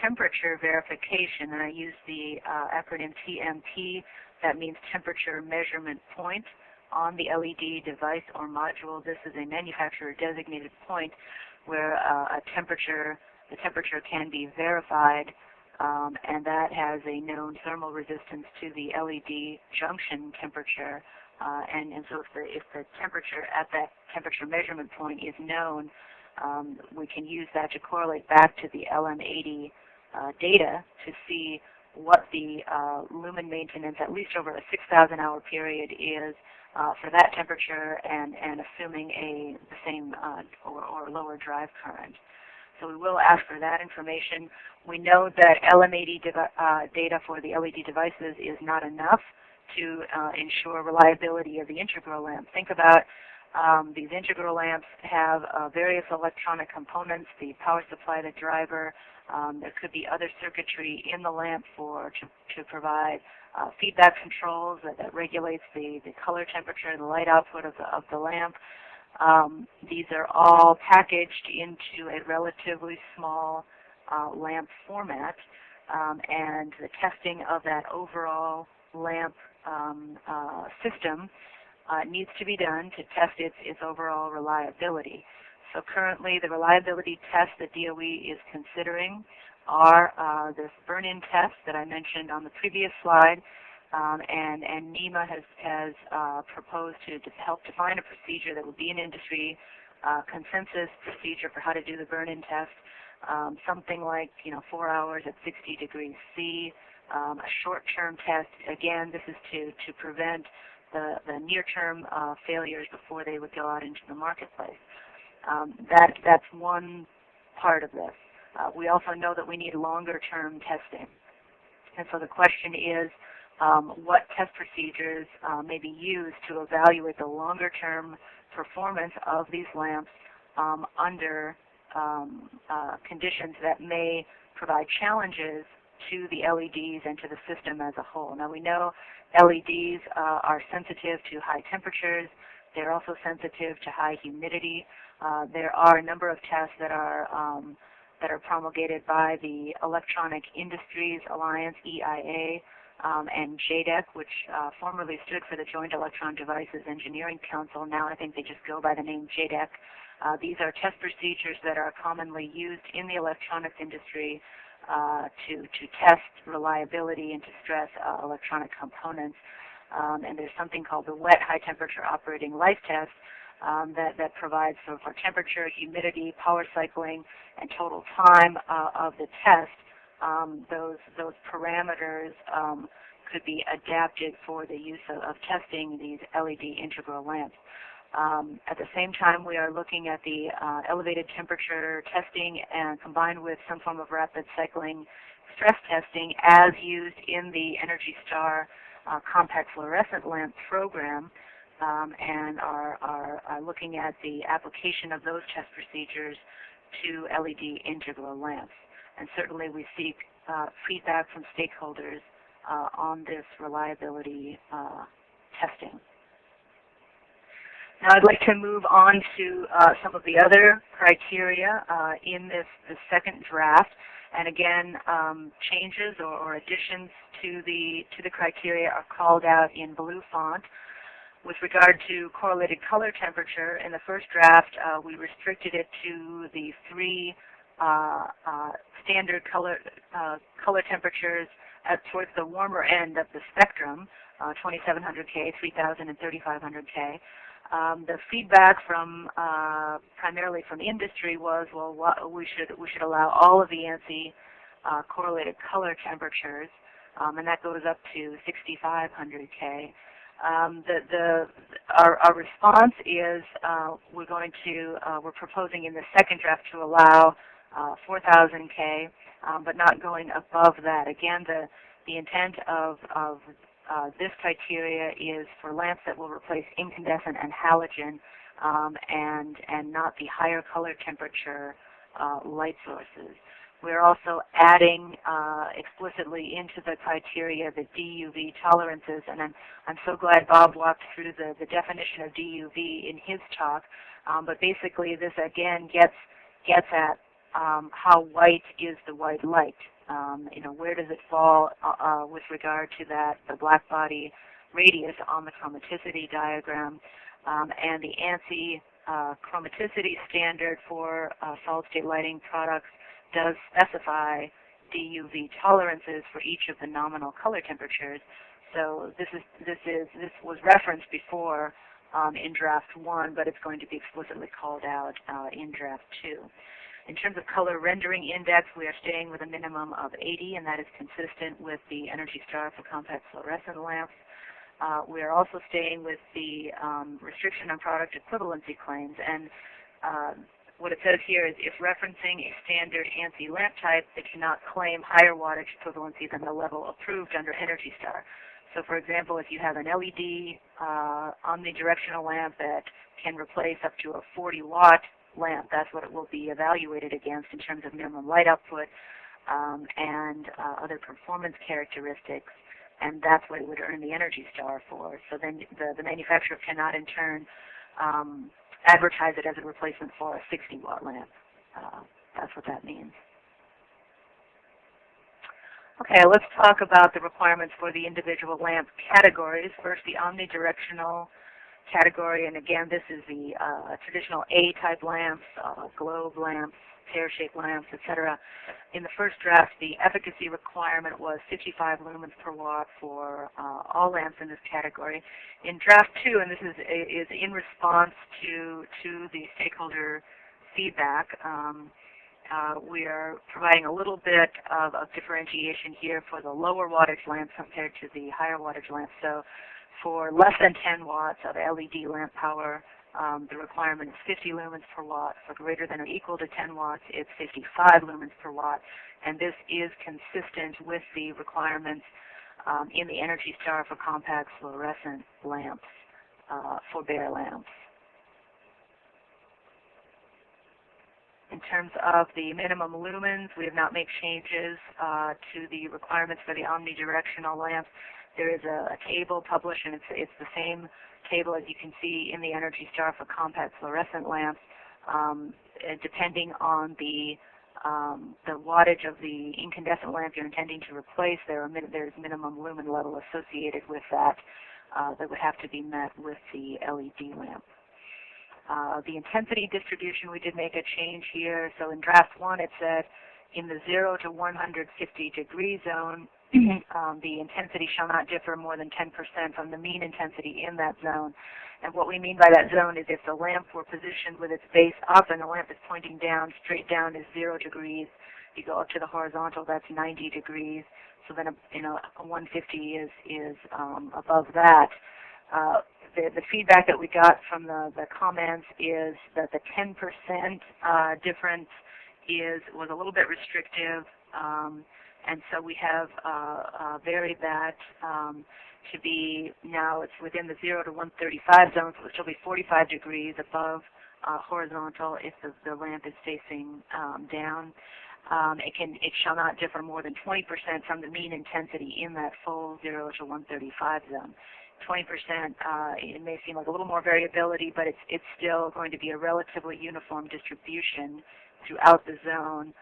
temperature verification, and I use the acronym TMP, that means temperature measurement point on the LED device or module. This is a manufacturer-designated point where the temperature can be verified, and that has a known thermal resistance to the LED junction temperature. And so if the temperature at that temperature measurement point is known, we can use that to correlate back to the LM80 data to see what the lumen maintenance, at least over a 6,000-hour period, is for that temperature, and assuming the same or lower drive current. So we will ask for that information. We know that LM80 data for the LED devices is not enough to ensure reliability of the integral lamp. Think about these integral lamps have various electronic components, the power supply, the driver. There could be other circuitry in the lamp to provide feedback controls that regulates the color temperature and the light output of the lamp. These are all packaged into a relatively small lamp format, and the testing of that overall lamp system needs to be done to test its overall reliability. So currently the reliability tests that DOE is considering are this burn-in test that I mentioned on the previous slide, and NEMA has proposed to help define a procedure that would be an industry consensus procedure for how to do the burn-in test. Something like 4 hours at 60 degrees C, a short-term test. Again, this is to prevent the near-term failures before they would go out into the marketplace. That's one part of this. We also know that we need longer-term testing. And so the question is, what test procedures may be used to evaluate the longer-term performance of these lamps under conditions that may provide challenges to the LEDs and to the system as a whole. Now we know LEDs are sensitive to high temperatures. They're also sensitive to high humidity. There are a number of tests that are promulgated by the Electronic Industries Alliance, EIA, and JEDEC, which formerly stood for the Joint Electron Devices Engineering Council. Now I think they just go by the name JEDEC. These are test procedures that are commonly used in the electronics industry to test reliability and to stress electronic components. And there's something called the wet high temperature operating life test that provides for temperature, humidity, power cycling, and total time of the test. Those parameters could be adapted for the use of testing these LED integral lamps. At the same time, we are looking at the elevated temperature testing and combined with some form of rapid cycling stress testing as used in the Energy Star compact fluorescent lamp program, and are looking at the application of those test procedures to LED integral lamps. And certainly we seek feedback from stakeholders on this reliability testing. Now I'd like to move on to some of the other criteria in this second draft. And again, changes or additions to the criteria are called out in blue font. With regard to correlated color temperature, in the first draft we restricted it to the 3 standard color temperatures towards the warmer end of the spectrum, 2700K, 3000, and 3500K. The feedback from primarily from industry was, well, we should allow all of the ANSI correlated color temperatures, and that goes up to 6500K. Our response is we're proposing in the second draft to allow 4000K, but not going above that. Again, the intent of this criteria is for lamps that will replace incandescent and halogen, and not the higher color temperature light sources. We're also adding explicitly into the criteria the DUV tolerances, and I'm so glad Bob walked through the definition of DUV in his talk. But basically, this again gets at how white is the white light. Where does it fall with regard to the black body radius on the chromaticity diagram, and the ANSI chromaticity standard for solid-state lighting products does specify DUV tolerances for each of the nominal color temperatures. So this was referenced before in draft 1, but it's going to be explicitly called out in draft 2. In terms of color rendering index, we are staying with a minimum of 80, and that is consistent with the Energy Star for compact fluorescent lamps. We are also staying with the restriction on product equivalency claims, and what it says here is if referencing a standard ANSI lamp type, it cannot claim higher wattage equivalency than the level approved under Energy Star. So for example, if you have an LED omnidirectional lamp that can replace up to a 40-watt lamp, that's what it will be evaluated against in terms of minimum light output and other performance characteristics, and that's what it would earn the Energy Star for. So then the manufacturer cannot in turn advertise it as a replacement for a 60-watt lamp. That's what that means. Okay, let's talk about the requirements for the individual lamp categories. First, the omnidirectional category, and again, this is the traditional A-type lamps, globe lamps, pear-shaped lamps, etc. In the first draft, the efficacy requirement was 55 lumens per watt for all lamps in this category. In draft 2, and this is in response to the stakeholder feedback, we are providing a little bit of differentiation here for the lower wattage lamps compared to the higher wattage lamps. So for less than 10 watts of LED lamp power, the requirement is 50 lumens per watt. For greater than or equal to 10 watts, it's 55 lumens per watt. And this is consistent with the requirements in the Energy Star for compact fluorescent lamps, for bare lamps. In terms of the minimum lumens, we have not made changes to the requirements for the omnidirectional lamps. There is a table published, and it's the same table as you can see in the Energy Star for compact fluorescent lamps. Depending on the wattage of the incandescent lamp you're intending to replace, there's minimum lumen level associated with that that would have to be met with the LED lamp. The intensity distribution, we did make a change here. So in draft 1, it said in the 0 to 150 degree zone, the intensity shall not differ more than 10% from the mean intensity in that zone. And what we mean by that zone is if the lamp were positioned with its base up and the lamp is pointing down, straight down is 0 degrees. You go up to the horizontal, that's 90 degrees. So then a 150 is above that. The feedback that we got from the comments is that the 10% difference was a little bit restrictive, and so we have varied that to be, now it's within the 0 to 135 zone, so it will be 45 degrees above horizontal if the lamp is facing down. It shall not differ more than 20% from the mean intensity in that full 0 to 135 zone. 20%, it may seem like a little more variability, but it's still going to be a relatively uniform distribution throughout the zone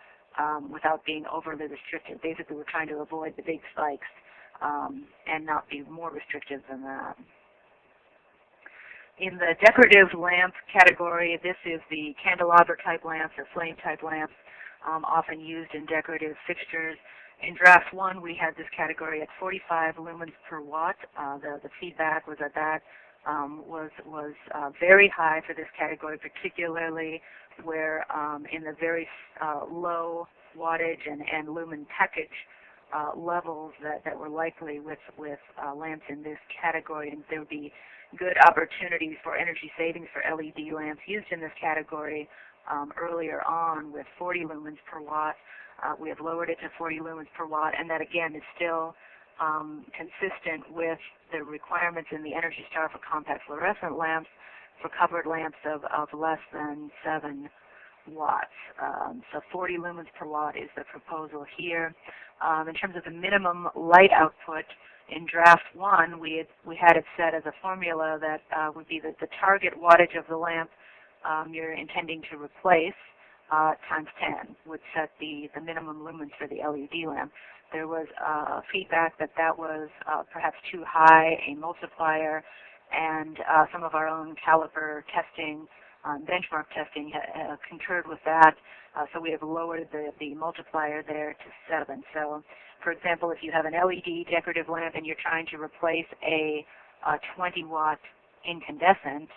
without being overly restrictive. Basically, we're trying to avoid the big spikes and not be more restrictive than that. In the decorative lamp category, this is the candelabra-type lamps or flame-type lamps often used in decorative fixtures. In draft 1, we had this category at 45 lumens per watt. The feedback was that was very high for this category, particularly where in the very low wattage and lumen package levels that were likely with lamps in this category, and there would be good opportunities for energy savings for LED lamps used in this category earlier on with 40 lumens per watt. We have lowered it to 40 lumens per watt, and that again is still consistent with the requirements in the Energy Star for compact fluorescent lamps for covered lamps of less than 7 watts. So 40 lumens per watt is the proposal here. In terms of the minimum light output, in draft 1, we had it set as a formula that would be the target wattage of the lamp you're intending to replace times 10 would set the minimum lumens for the LED lamp. There was feedback that was perhaps too high a multiplier, and some of our own CALiPER testing, benchmark testing, concurred with that. So we have lowered the multiplier there to 7. So, for example, if you have an LED decorative lamp and you're trying to replace a 20-watt incandescent,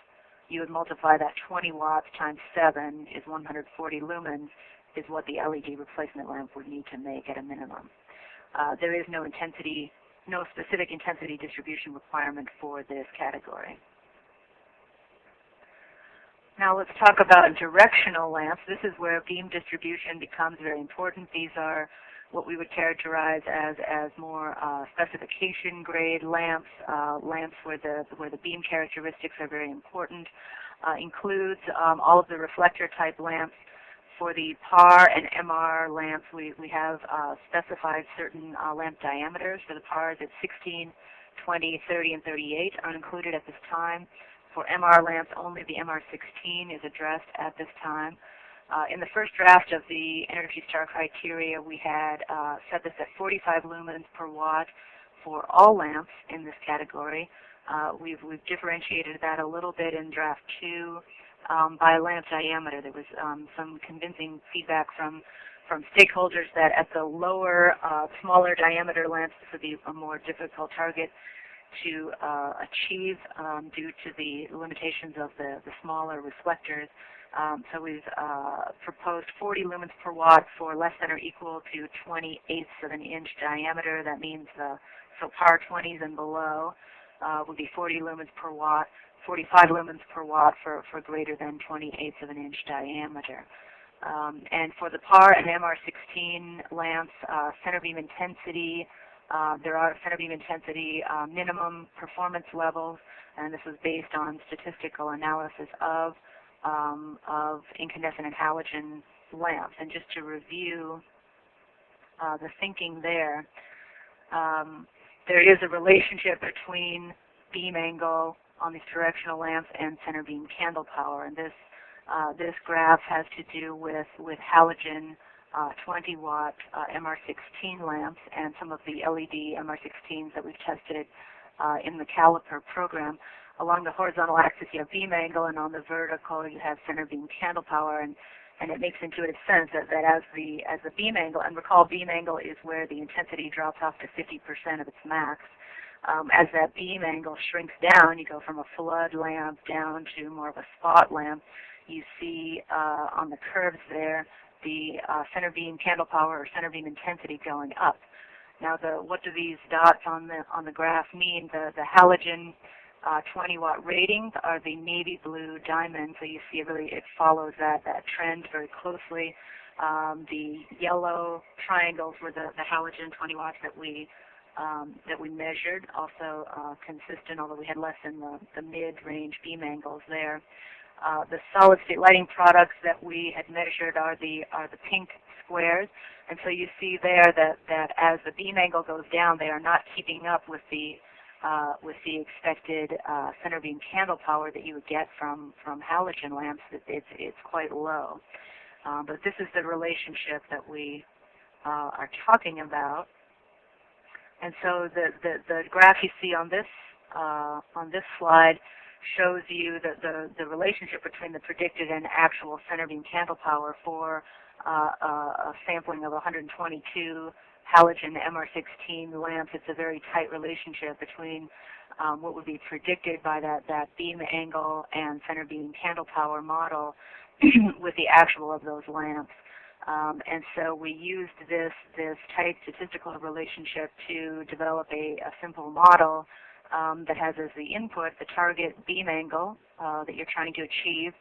you would multiply that 20 watts times 7 is 140 lumens, is what the LED replacement lamp would need to make at a minimum. There is no specific intensity distribution requirement for this category. Now let's talk about directional lamps. This is where beam distribution becomes very important. These are what we would characterize as more specification grade lamps, lamps where the beam characteristics are very important. Includes all of the reflector type lamps. For the PAR and MR lamps, we have specified certain lamp diameters. For the PARs, it's 16, 20, 30, and 38 are included at this time. For MR lamps, only the MR16 is addressed at this time. In the first draft of the Energy Star criteria, we had set this at 45 lumens per watt for all lamps in this category. We've differentiated that a little bit in draft 2 by lamp diameter. There was some convincing feedback from stakeholders that at the lower, smaller diameter lamps, this would be a more difficult target to achieve due to the limitations of the smaller reflectors. So we've proposed 40 lumens per watt for less than or equal to 20/8 of an inch diameter. That means so PAR 20s and below would be 40 lumens per watt, 45 lumens per watt for greater than 20/8 of an inch diameter. And for the PAR and MR16 lamps, center beam intensity, there are center beam intensity minimum performance levels, and this was based on statistical analysis of incandescent and halogen lamps. And just to review the thinking there, there is a relationship between beam angle on these directional lamps and center beam candle power, and this graph has to do with halogen 20-watt MR16 lamps and some of the LED MR16s that we've tested in the CALiPER program. Along the horizontal axis you have beam angle, and on the vertical you have center beam candle power, and it makes intuitive sense that as the beam angle, and recall beam angle is where the intensity drops off to 50% of its max. As that beam angle shrinks down, you go from a flood lamp down to more of a spot lamp. You see on the curves there the center beam candle power or center beam intensity going up. Now, what do these dots on the graph mean? The halogen 20-watt ratings are the navy blue diamond, so you see it follows that trend very closely. The yellow triangles were the halogen 20 watts that we measured, also consistent, although we had less in the mid-range beam angles there. The solid-state lighting products that we had measured are the pink squares, and so you see there that as the beam angle goes down, they are not keeping up with the expected center beam candle power that you would get from halogen lamps. It's quite low, but this is the relationship that we are talking about. And so the graph you see on this slide shows you the relationship between the predicted and actual center beam candle power for a sampling of 122 halogen MR16 lamps. It's a very tight relationship between what would be predicted by that beam angle and center beam candle power model with the actual of those lamps. And so we used this tight statistical relationship to develop a simple model that has as the input the target beam angle that you're trying to achieve,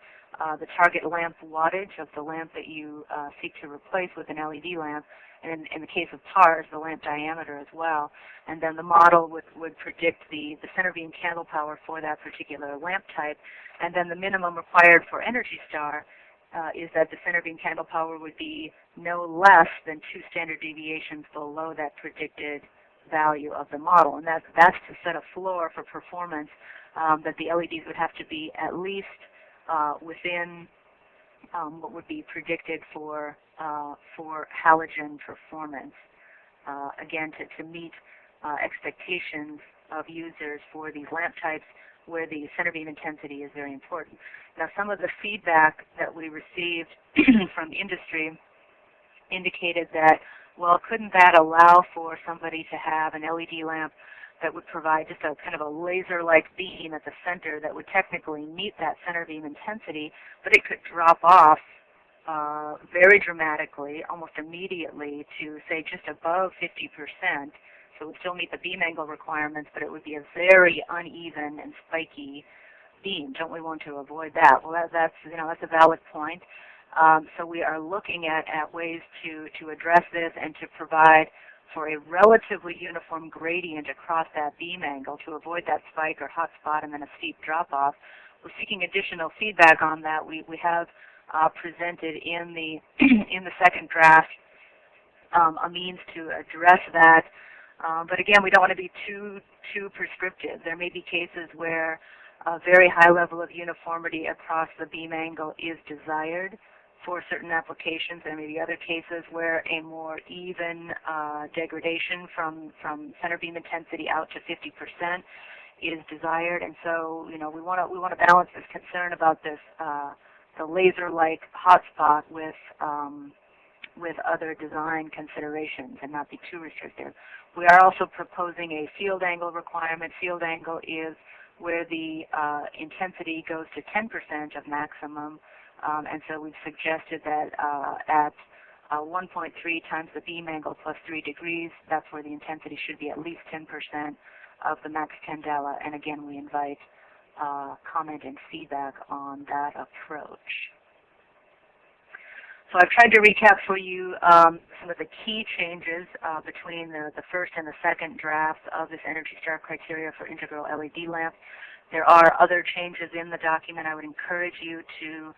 the target lamp wattage of the lamp that you seek to replace with an LED lamp, and in the case of PARs, the lamp diameter as well. And then the model would predict the center beam candle power for that particular lamp type. And then the minimum required for Energy Star is that the center beam candle power would be no less than 2 standard deviations below that predicted value of the model. And that's to set a floor for performance that the LEDs would have to be at least within what would be predicted for halogen performance. Again, to meet expectations of users for these lamp types where the center beam intensity is very important. Now, some of the feedback that we received from industry indicated that, well, couldn't that allow for somebody to have an LED lamp that would provide just a kind of a laser-like beam at the center that would technically meet that center beam intensity, but it could drop off very dramatically, almost immediately, to say just above 50%. So it would still meet the beam angle requirements, but it would be a very uneven and spiky beam. Don't we want to avoid that? Well, that's a valid point. So we are looking at ways to address this and to provide for a relatively uniform gradient across that beam angle to avoid that spike or hot spot and then a steep drop-off. We're seeking additional feedback on that. We have presented in the in the second draft a means to address that. But again, we don't want to be too prescriptive. There may be cases where a very high level of uniformity across the beam angle is desired for certain applications. There may be other cases where a more even degradation from center beam intensity out to 50% is desired. And so, we want to balance this concern about this the laser-like hotspot with other design considerations and not be too restrictive. We are also proposing a field angle requirement. Field angle is where the intensity goes to 10% of maximum. And so we've suggested that at 1.3 times the beam angle plus 3 degrees, that's where the intensity should be at least 10% of the max candela. And again, we invite comment and feedback on that approach. So I've tried to recap for you some of the key changes between the first and the second drafts of this Energy Star criteria for integral LED lamps. There are other changes in the document. I would encourage you to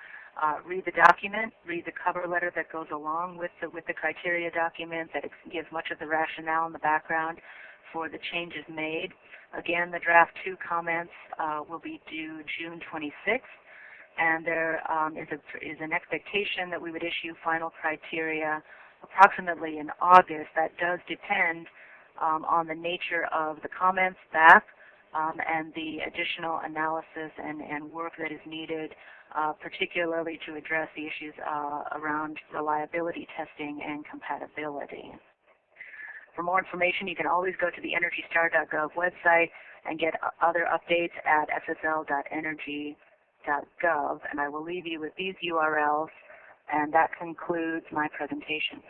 read the document, read the cover letter that goes along with the criteria document that gives much of the rationale in the background for the changes made. Again, the draft 2 comments will be due June 26th, and there is an expectation that we would issue final criteria approximately in August. That does depend on the nature of the comments back and the additional analysis and work that is needed, particularly to address the issues around reliability testing and compatibility. For more information, you can always go to the EnergyStar.gov website and get other updates at ssl.energy.gov. And I will leave you with these URLs, and that concludes my presentation.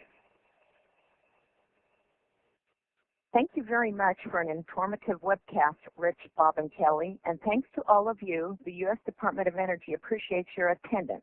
Thank you very much for an informative webcast, Rich, Bob, and Kelly. And thanks to all of you. The U.S. Department of Energy appreciates your attendance.